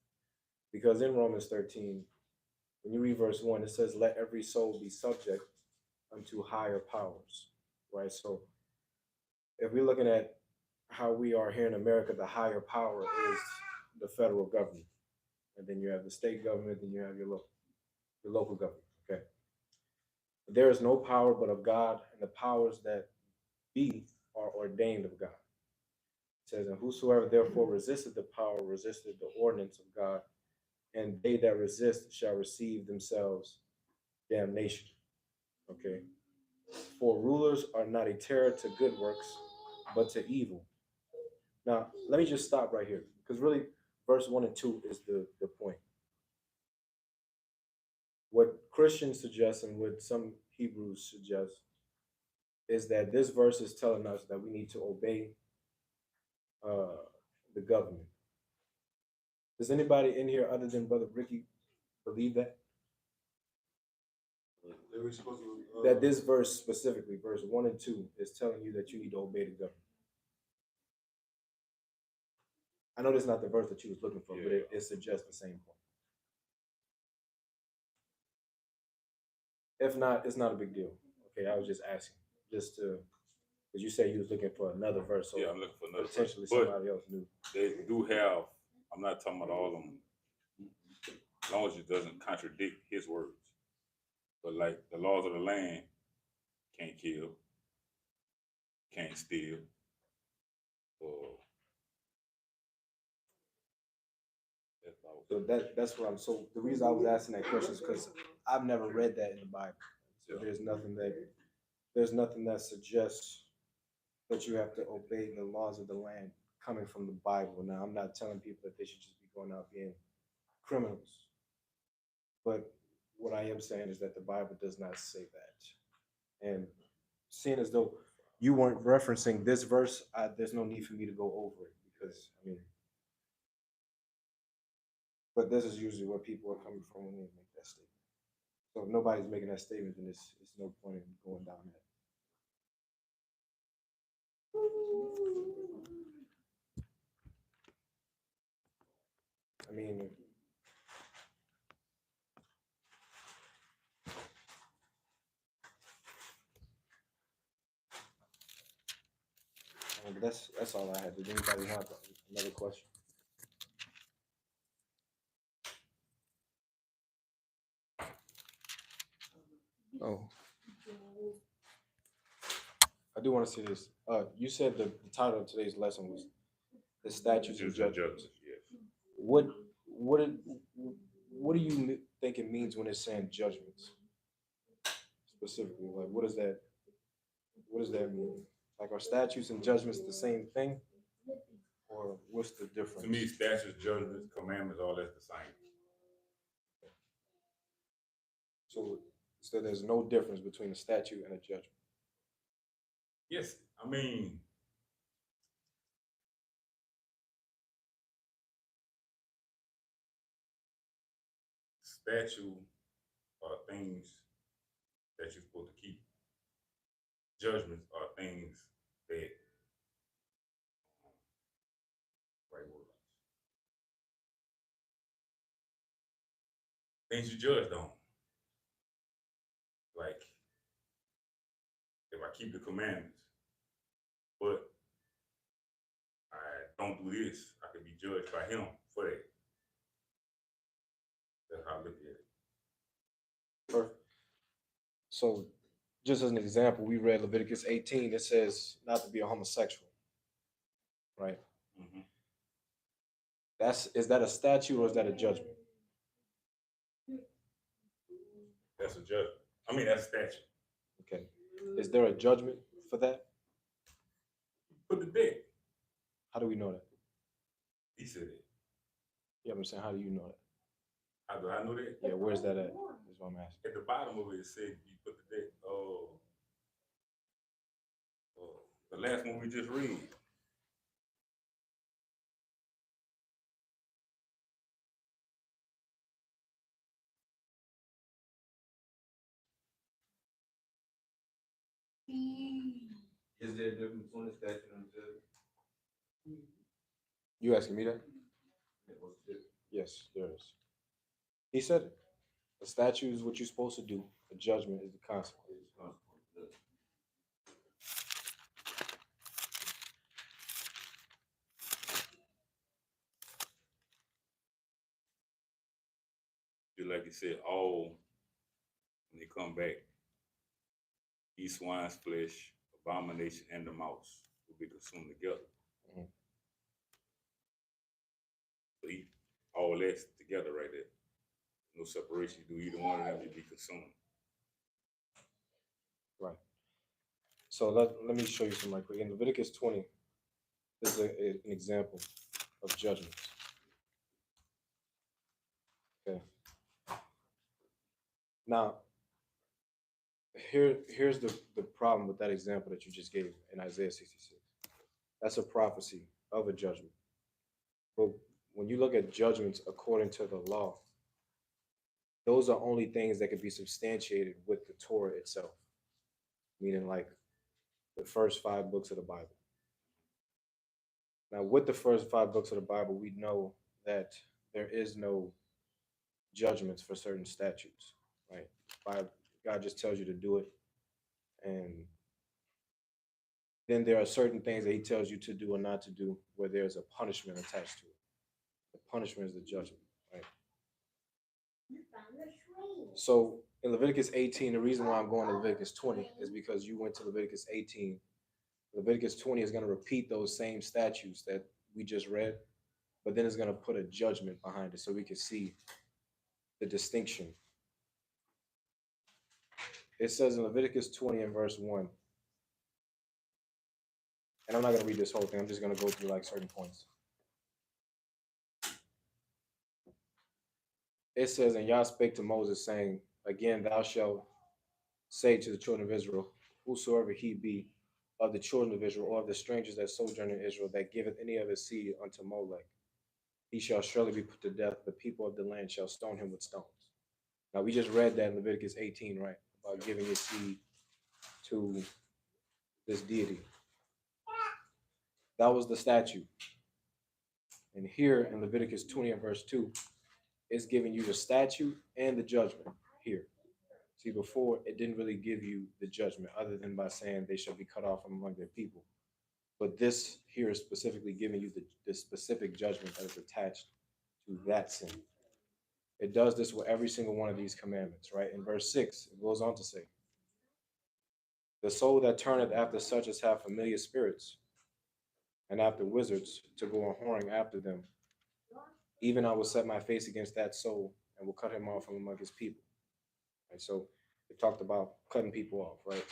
Because in Romans 13, when you read verse 1, it says, let every soul be subject unto higher powers, right? So if we're looking at how we are here in America, the higher power is the federal government. And then you have the state government, then you have your local government, okay? There is no power but of God, and the powers that be are ordained of God. It says, and whosoever therefore resisted the power resisted the ordinance of God, and they that resist shall receive themselves damnation. Okay. For rulers are not a terror to good works, but to evil. Now, let me just stop right here, because really, verse 1 and 2 is the point. What Christians suggest and what some Hebrews suggest is that this verse is telling us that we need to obey the government. Does anybody in here other than Brother Ricky believe that? That this verse specifically, verse 1 and 2, is telling you that you need to obey the government. I know that's not the verse that you was looking for, but it suggests the same point. If not, it's not a big deal. Okay, I was just asking, just to, because you said you was looking for another verse. So Yeah, I'm looking for another verse. potentially But somebody else knew. they do have, I'm not talking about all of them, as long as it doesn't contradict his words. But like the laws of the land, can't kill, can't steal, or So that's what I'm. So the reason I was asking that question is because I've never read that in the Bible. So there's nothing that suggests that you have to obey the laws of the land coming from the Bible. Now, I'm not telling people that they should just be going out being criminals, but what I am saying is that the Bible does not say that. And seeing as though you weren't referencing this verse, there's no need for me to go over it because I mean. But this is usually where people are coming from when they make that statement. So if nobody's making that statement, then it's no point in going down that. I mean, but that's all I had. Did anybody have another question? Oh, I do want to say this. You said the title of today's lesson was the statutes of judgment. Yes. What do you think it means when it's saying judgments specifically? Like, what does that mean? Like, are statutes and judgments the same thing, or what's the difference? To me, statutes, judgments, commandments, all that's the same. So there's no difference between a statute and a judgment. Yes, I mean, statute are things that you're supposed to keep. Judgments are things that right words. Things you judged on. Like if I keep the commandments, but I don't do this, I could be judged by him for that. That's how I look at it. Perfect. So, just as an example, we read Leviticus 18. It says not to be a homosexual, right? Mm-hmm. Is that a statute or is that a judgment? That's a judgment. I mean, that's a statute. Okay. Is there a judgment for that? Put the debt. How do we know that? He said it. Yeah, I'm saying, how do you know that? How do I know that? Yeah, where's that at? That's what I'm asking. At the bottom of it said you put the debt. The last one we just read. Is there a difference between the statute and the judgment? You asking me that? Yeah, what's the difference? Yes, there is. He said it. The statute is what you're supposed to do. The judgment is the consequence. It's consequence. Just like you said, all when they come back, eat swine's flesh, abomination, and the mouse will be consumed together. Mhm. So eat all that together right there. No separation. You do either one of them, you'll be consumed. Right. So let me show you some right quick. In Leviticus 20, this is an example of judgments. Okay. Now, here's the problem with that example that you just gave in Isaiah 66. That's a prophecy of a judgment. But when you look at judgments according to the law, those are only things that can be substantiated with the Torah itself, meaning like the first 5 books of the Bible. Now, with the first 5 books of the Bible, we know that there is no judgments for certain statutes, right? God just tells you to do it, and then there are certain things that he tells you to do or not to do where there's a punishment attached to it. The punishment is the judgment, right? So in Leviticus 18, the reason why I'm going to Leviticus 20 is because you went to Leviticus 18. Leviticus 20 is going to repeat those same statutes that we just read, but then it's going to put a judgment behind it so we can see the distinction. It says in Leviticus 20 and verse 1, and I'm not going to read this whole thing, I'm just going to go through like certain points. It says, and Yah spake to Moses, saying, again, thou shalt say to the children of Israel, whosoever he be of the children of Israel, or of the strangers that sojourn in Israel, that giveth any of his seed unto Molech, he shall surely be put to death. The people of the land shall stone him with stones. Now, we just read that in Leviticus 18, right? About giving his seed to this deity. That was the statute. And here in Leviticus 20 and verse 2, it's giving you the statute and the judgment here. See, before it didn't really give you the judgment other than by saying they shall be cut off from among their people. But this here is specifically giving you the specific judgment that is attached to that sin. It does this with every single one of these commandments, right? In verse 6, it goes on to say, the soul that turneth after such as have familiar spirits, and after wizards, to go a whoring after them, even I will set my face against that soul, and will cut him off from among his people. And so it talked about cutting people off, right?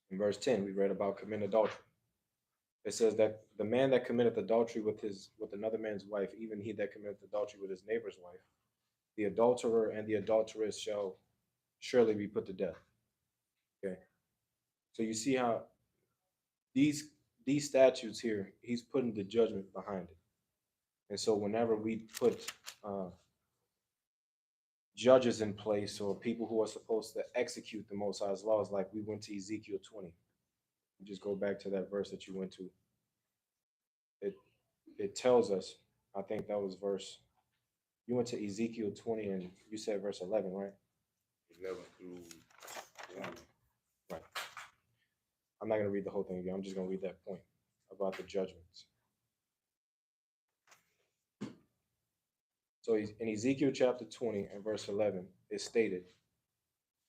In verse 10, we read about committing adultery. It says that the man that committeth adultery with another man's wife, even he that committeth adultery with his neighbor's wife, the adulterer and the adulteress shall surely be put to death. Okay. So you see how these statutes here, he's putting the judgment behind it. And so whenever we put judges in place or people who are supposed to execute the Most High's laws, like we went to Ezekiel 20, you just go back to that verse that you went to. It tells us, I think that was you went to Ezekiel 20 and you said verse 11, right? 11 through 20. Right. I'm not going to read the whole thing again. I'm just going to read that point about the judgments. So in Ezekiel chapter 20 and verse 11, it stated,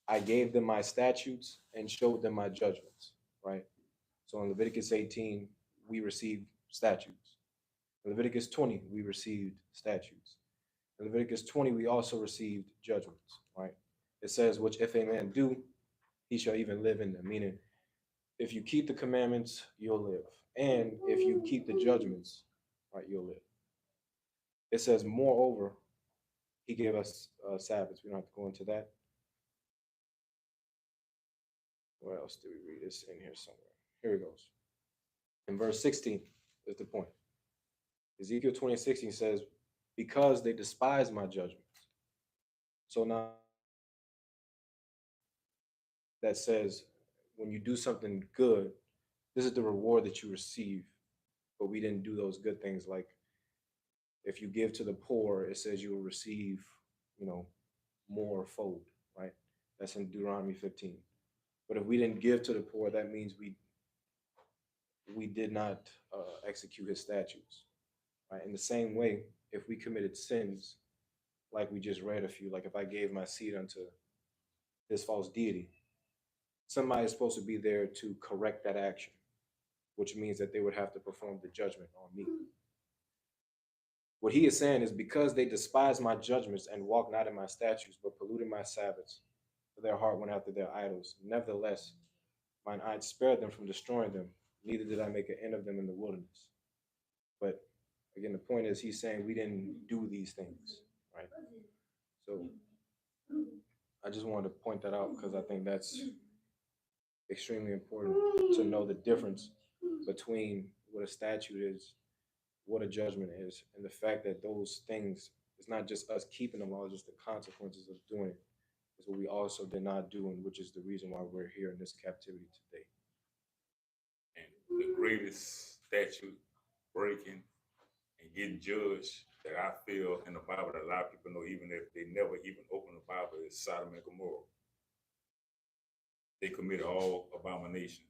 I gave them my statutes and showed them my judgments, right? So in Leviticus 18, we received statutes. In Leviticus 20, we received statutes. In Leviticus 20, we also received judgments, right? It says, which if a man do, he shall even live in them. Meaning, if you keep the commandments, you'll live. And if you keep the judgments, right, you'll live. It says, moreover, he gave us Sabbaths. We don't have to go into that. Where else do we read this in here somewhere? Here it goes. In verse 16 is the point. Ezekiel 20:16 says, because they despise my judgments. So now that says, when you do something good, this is the reward that you receive. But we didn't do those good things. Like if you give to the poor, it says you will receive, more fold, right? That's in Deuteronomy 15. But if we didn't give to the poor, that means we did not execute his statutes, right? In the same way, if we committed sins, like we just read a few, like if I gave my seed unto this false deity, somebody is supposed to be there to correct that action, which means that they would have to perform the judgment on me. What he is saying is because they despise my judgments and walk not in my statutes, but polluted my Sabbaths, for their heart went after their idols. Nevertheless, mine eye spared them from destroying them, neither did I make an end of them in the wilderness. But again, the point is he's saying we didn't do these things, right? So I just wanted to point that out because I think that's extremely important to know the difference between what a statute is, what a judgment is, and the fact that those things, it's not just us keeping the law, it's just the consequences of doing it is what we also did not do, and which is the reason why we're here in this captivity today. And the greatest statute breaking and getting judged that I feel in the Bible that a lot of people know, even if they never even open the Bible, is Sodom and Gomorrah. They committed all abominations,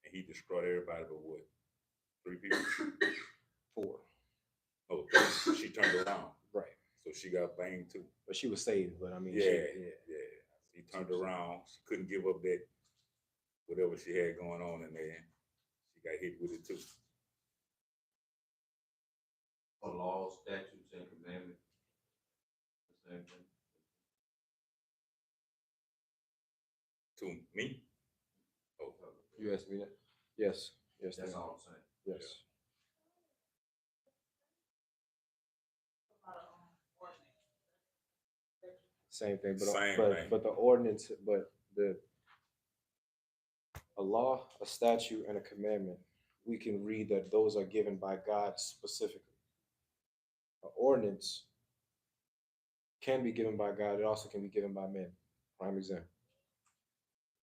and he destroyed everybody but what? 3 people? 4. Oh, 3. She turned around. Right. So she got banged too. But she was saved, but I mean, yeah. He turned around. She couldn't give up that, whatever she had going on in there. She got hit with it too. For laws, statutes, and commandments, the same thing. To me? Oh, you asked me that? Yes. Yes. That's all I'm saying. Yes. Same thing, but the ordinance, but a law, a statute, and a commandment, we can read that those are given by God specifically. An ordinance can be given by God. It also can be given by men. Prime example.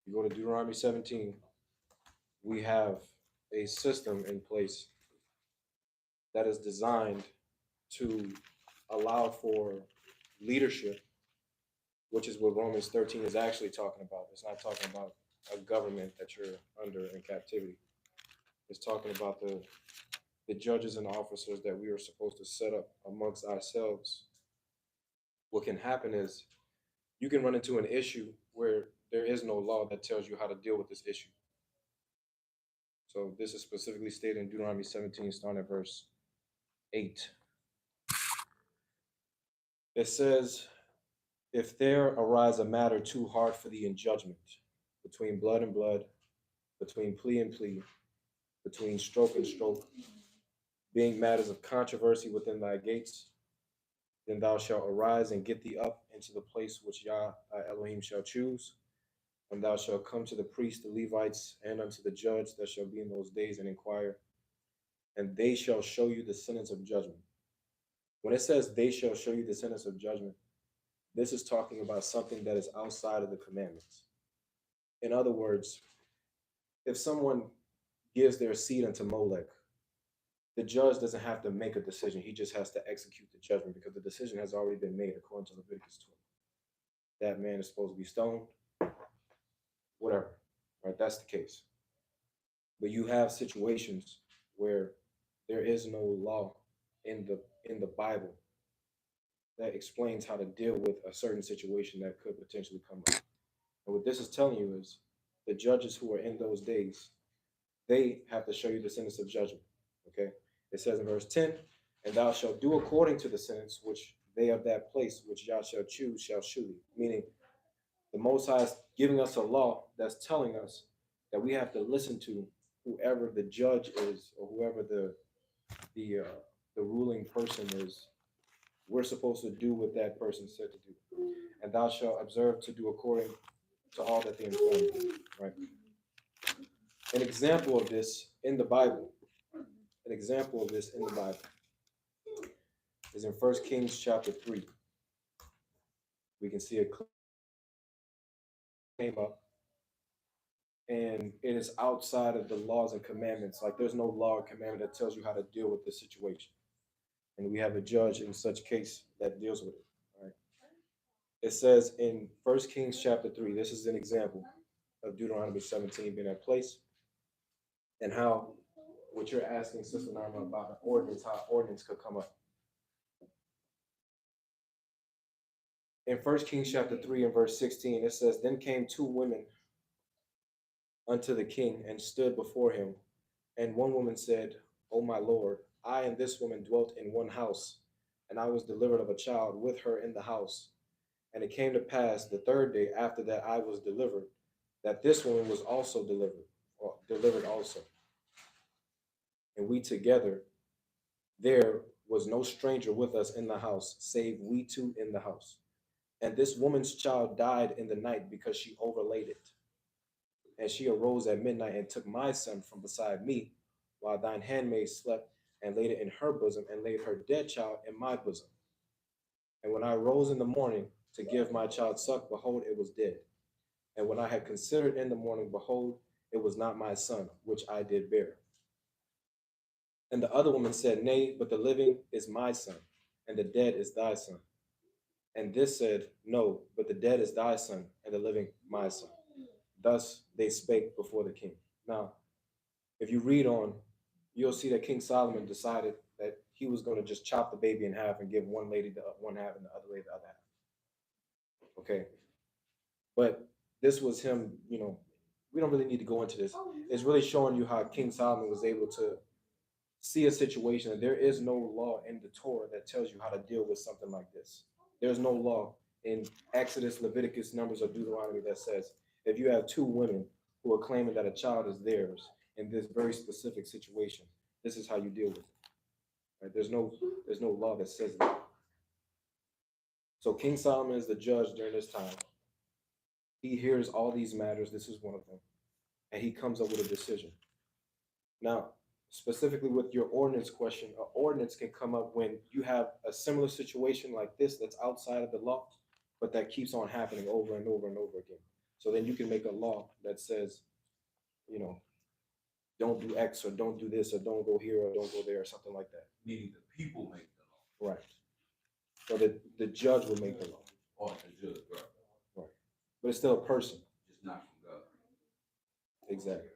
You go to Deuteronomy 17, we have a system in place that is designed to allow for leadership, which is what Romans 13 is actually talking about. It's not talking about a government that you're under in captivity. It's talking about the judges and officers that we are supposed to set up amongst ourselves. What can happen is you can run into an issue where there is no law that tells you how to deal with this issue. So this is specifically stated in Deuteronomy 17, starting at verse 8. It says, if there arise a matter too hard for thee in judgment, between blood and blood, between plea and plea, between stroke and stroke, being matters of controversy within thy gates, then thou shalt arise and get thee up into the place which Yah thy Elohim shall choose, and thou shalt come to the priests, the Levites, and unto the judge that shall be in those days, and inquire, and they shall show you the sentence of judgment. When it says they shall show you the sentence of judgment, this is talking about something that is outside of the commandments. In other words, if someone gives their seed unto Molech, the judge doesn't have to make a decision. He just has to execute the judgment because the decision has already been made according to Leviticus 12. That man is supposed to be stoned, whatever, right? That's the case. But you have situations where there is no law in the Bible that explains how to deal with a certain situation that could potentially come up. And what this is telling you is the judges who are in those days, they have to show you the sentence of judgment. Okay? It says in verse 10, and thou shalt do according to the sentence which they of that place which Yah shall choose shall shew thee. Meaning the Most High is giving us a law that's telling us that we have to listen to whoever the judge is or whoever the ruling person is. We're supposed to do what that person said to do. And thou shalt observe to do according to all that they inform you. Right? An example of this in the Bible, is in 1 Kings chapter 3. We can see it came up. and it is outside of the laws and commandments. Like there's no law or commandment that tells you how to deal with this situation. And we have a judge in such case that deals with it. Right? It says in 1 Kings chapter 3, this is an example of Deuteronomy 17 being at place, and how what you're asking Sister Norma about an ordinance, how ordinance could come up. In 1 Kings chapter 3 and verse 16, it says, Then came two women unto the king and stood before him. And one woman said, O my lord, I and this woman dwelt in one house, and I was delivered of a child with her in the house. And it came to pass the third day after that I was delivered, that this woman was also delivered, or delivered also. And we together, there was no stranger with us in the house, save we two in the house. And this woman's child died in the night because she overlaid it. And she arose at midnight and took my son from beside me, while thine handmaid slept, and laid it in her bosom, and laid her dead child in my bosom. And when I rose in the morning to give my child suck, behold, it was dead. And when I had considered in the morning, behold, it was not my son, which I did bear. And the other woman said, Nay, but the living is my son, and the dead is thy son. And this said, No, but the dead is thy son, and the living my son. Thus they spake before the king. Now, if you read on, you'll see that King Solomon decided that he was going to just chop the baby in half and give one lady the one half and the other lady the other half. Okay. But this was him, we don't really need to go into this. It's really showing you how King Solomon was able to see a situation, and there is no law in the Torah that tells you how to deal with something like this. There's no law in Exodus, Leviticus, Numbers, or Deuteronomy that says if you have two women who are claiming that a child is theirs in this very specific situation, this is how you deal with it. Right? There's no law that says that. So King Solomon is the judge during this time. He hears all these matters. This is one of them, and he comes up with a decision. Now, specifically with your ordinance question, an ordinance can come up when you have a similar situation like this that's outside of the law, but that keeps on happening over and over and over again. So then you can make a law that says, don't do X, or don't do this, or don't go here, or don't go there, or something like that. Meaning the people make the law. Right. So the judge will make the law. Or the judge, right? Right. But it's still a person. Just not from God. Exactly.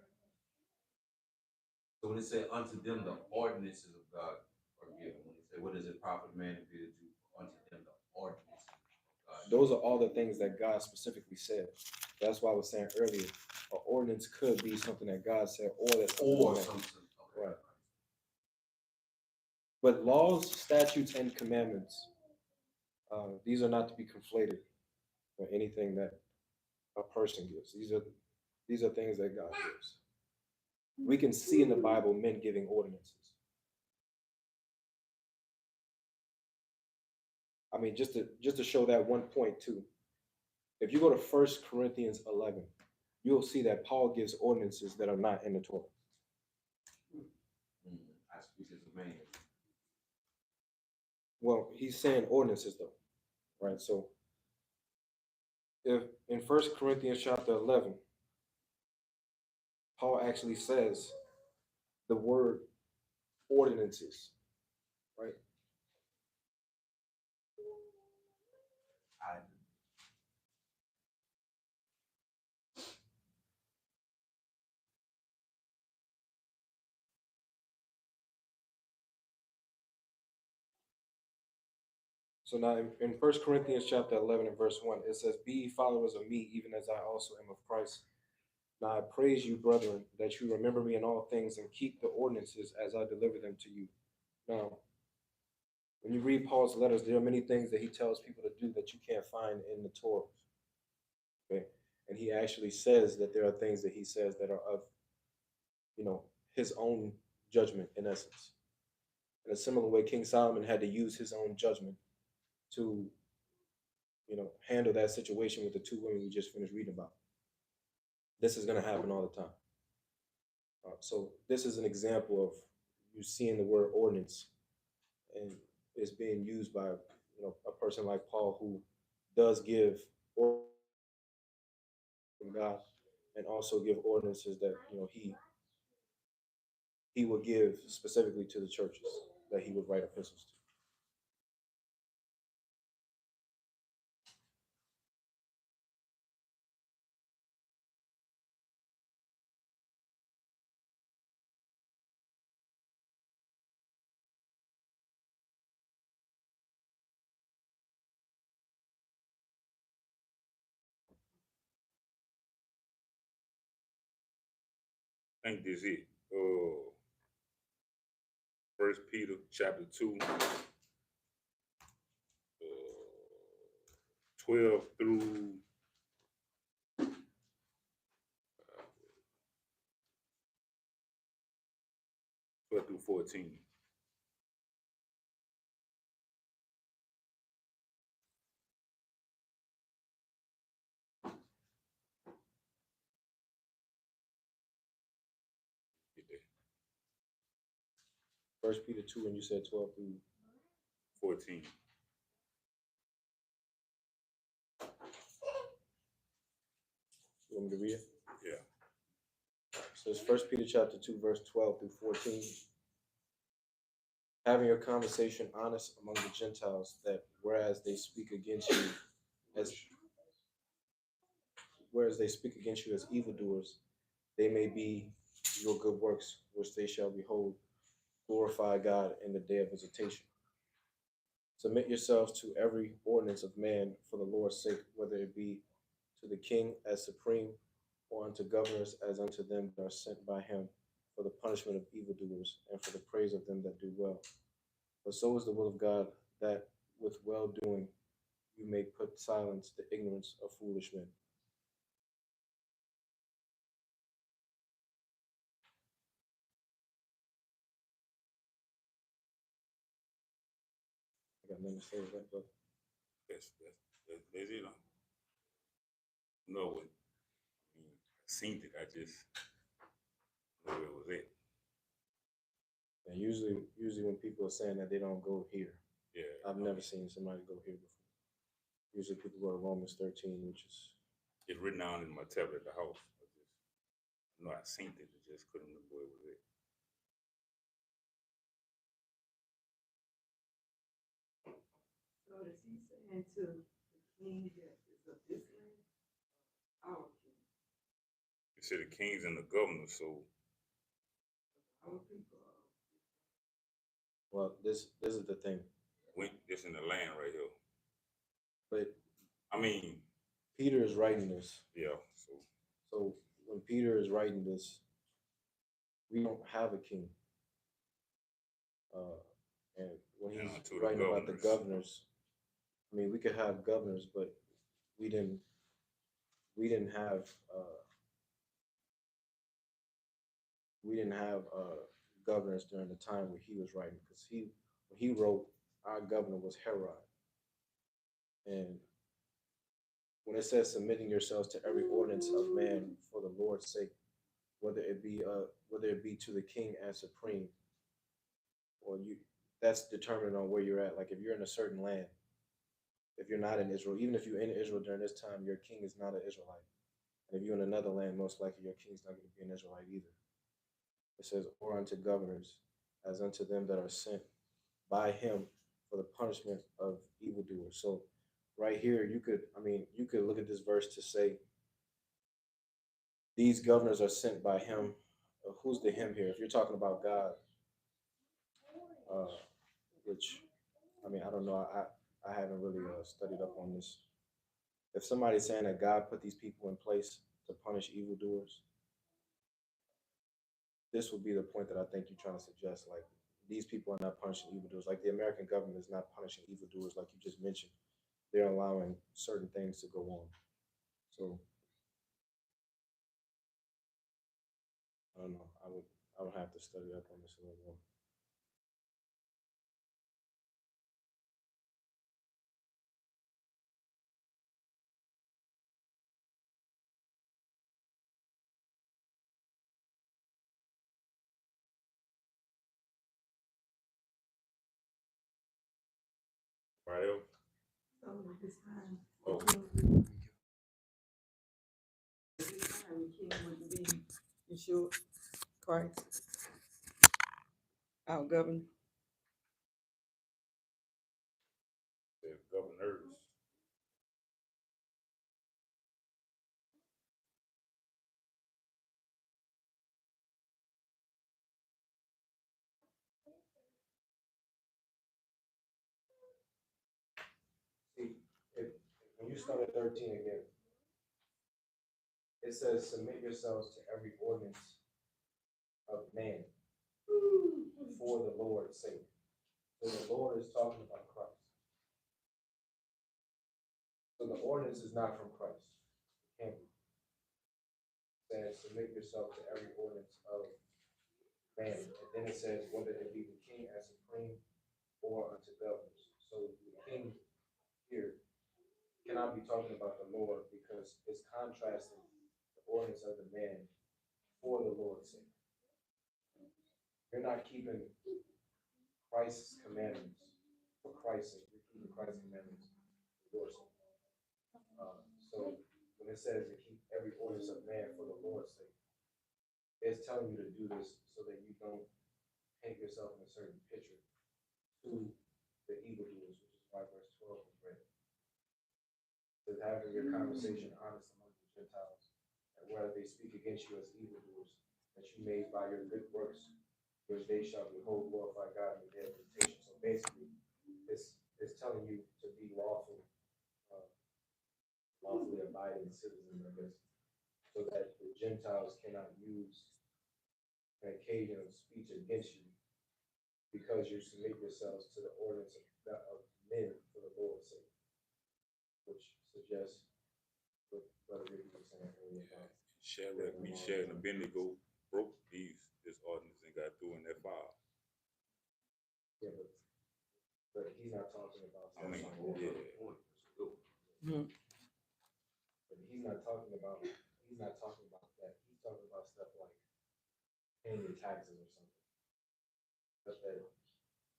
So when it said unto them the ordinances of God are given, when it said what does it profit man to be to do unto them the ordinances of God? Those are all the things that God specifically said. That's why I was saying earlier, an ordinance could be something that God said, or that's Or something. something. Okay. Right. But laws, statutes, and commandments, these are not to be conflated with anything that a person gives. These are things that God gives. We can see in the Bible men giving ordinances. I mean, just to show that one point too. If you go to 1 Corinthians 11, you'll see that Paul gives ordinances that are not in the Torah. I speak as a man. Well, he's saying ordinances though, right? So if in 1 Corinthians chapter 11, Paul actually says the word ordinances, right? So now in 1 Corinthians chapter 11 and verse 1, it says, Be ye followers of me, even as I also am of Christ. Now I praise you, brethren, that you remember me in all things and keep the ordinances as I deliver them to you. Now, when you read Paul's letters, there are many things that he tells people to do that you can't find in the Torah. Okay? And he actually says that there are things that he says that are of, his own judgment in essence. In a similar way, King Solomon had to use his own judgment to, handle that situation with the two women we just finished reading about. This is going to happen all the time. So this is an example of you seeing the word ordinance, and it's being used by a person like Paul, who does give orders from God, and also give ordinances that he would give specifically to the churches that he would write epistles to. I think this is it. 1 Peter chapter 2, 12 through 14. Get that. 1 Peter 2, and you said 12 through 14. You want me to read it? Yeah. So it's 1 Peter chapter 2, verse 12 through 14. Having your conversation honest among the Gentiles, that whereas they speak against you as evildoers, they may be your good works, which they shall behold, glorify God in the day of visitation. Submit yourselves to every ordinance of man for the Lord's sake, whether it be to the king as supreme, or unto governors as unto them that are sent by him, for the punishment of evildoers, and for the praise of them that do well. For so is the will of God, that with well doing you may put silence the ignorance of foolish men. I got nothing to say with that, but That's it. No, I mean, I seen it. I just know where it was at. and usually when people are saying that they don't go here, Yeah. I've never seen somebody go here before. Usually people go to Romans 13, which is It's written down in my tablet at the house. I know I seen it. I just couldn't remember where it was at. So is he saying to the king that is of this land? Our king, It said the kings and the governors. So our people are. well, this is the thing. this in the land right here. But I mean, Peter is writing this. yeah. So when Peter is writing this, we don't have a king. And when he's writing about the governors, I mean, we could have governors, but we didn't have governors during the time when he was writing, because when he wrote, our governor was Herod. And when it says submitting yourselves to every ordinance of man for the Lord's sake, whether it be to the king as supreme, or that's determined on where you're at. Like if you're in a certain land, if you're not in Israel, even if you're in Israel during this time, your king is not an Israelite. And if you're in another land, most likely your king's not going to be an Israelite either. It says, or unto governors, as unto them that are sent by him for the punishment of evildoers. So right here, you could look at this verse to say, these governors are sent by him. Who's the him here? If you're talking about God, which, I mean, I don't know. I haven't really studied up on this. If somebody's saying that God put these people in place to punish evildoers, this would be the point that I think you're trying to suggest. Like, these people are not punishing evildoers. Like, the American government is not punishing evildoers, like you just mentioned. They're allowing certain things to go on. So, I don't know. I would have to study up on this a little more. Right here. So this time, Oh. this time we king would be Yeshua Christ, our governor. The governors. See, when you start at 13 again, it says, submit yourselves to every ordinance of man for the Lord's sake. So the Lord is talking about Christ. So the ordinance is not from Christ. It can't be. It says, submit yourself to every ordinance of man. And then it says, whether it be the king as supreme or unto governors. So the king here cannot be talking about the Lord because it's contrasting the ordinance of the man for the Lord's sake. You're not keeping Christ's commandments for Christ's sake. You're keeping Christ's commandments for your sake. So when it says to keep every ordinance of man for the Lord's sake, it's telling you to do this so that you don't paint yourself in a certain picture to the evildoers, which is why verse 12 was read. It says, having your conversation honest among the Gentiles, and whether they speak against you as evildoers, that you may by your good works, which they shall behold, glorify God in the day of visitation. So basically, it's telling you to be lawfully abiding citizens, I guess, so that the Gentiles cannot use an occasion of speech against you because you submit yourselves to the ordinance of men for the Lord's sake, which suggests what Brother Ricky was saying earlier about. Shadrach, Meshach, and Abednego broke this ordinance and got through in that fire. Yeah, but he's not talking about. I mean, yeah. Hmm. But he's not talking about that. He's talking about stuff like paying your taxes or something. But that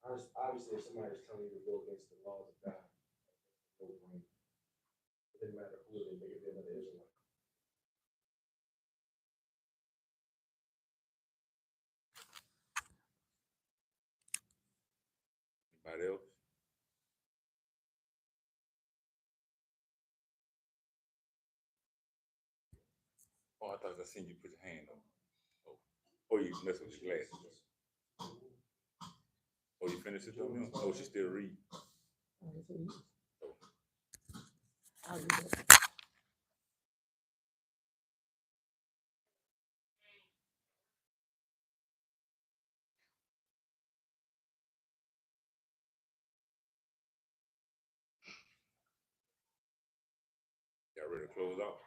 obviously, if somebody's telling you to go against the laws of God, it doesn't matter who it is, they could be another Israelite. Anybody else? Oh, I thought I seen you put your hand up. Oh, you messing with your glasses. Oh, you finished it though? Oh, she still reading. I'll do that. Y'all ready to close out?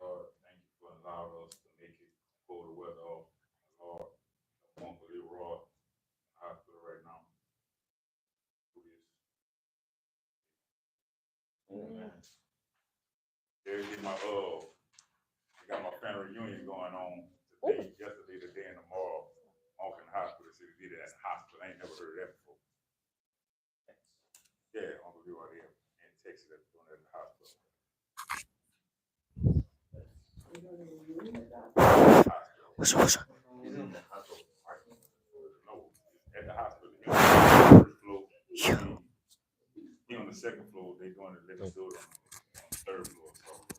Lord, thank you for allowing us to make it, pull the weather off. Lord, I'm on the raw hospital right now. Do this. Amen. They got my family reunion going on today, yesterday, today, and tomorrow. Off in the hospital. So we did it at the hospital. I ain't never heard of that before. Yeah, Uncle Leroy there in Texas that's doing it at the hospital. He's in the hospital parking. No, at the hospital. He on the first floor. He on the second floor. They doing it. Let us do it on the third floor. So.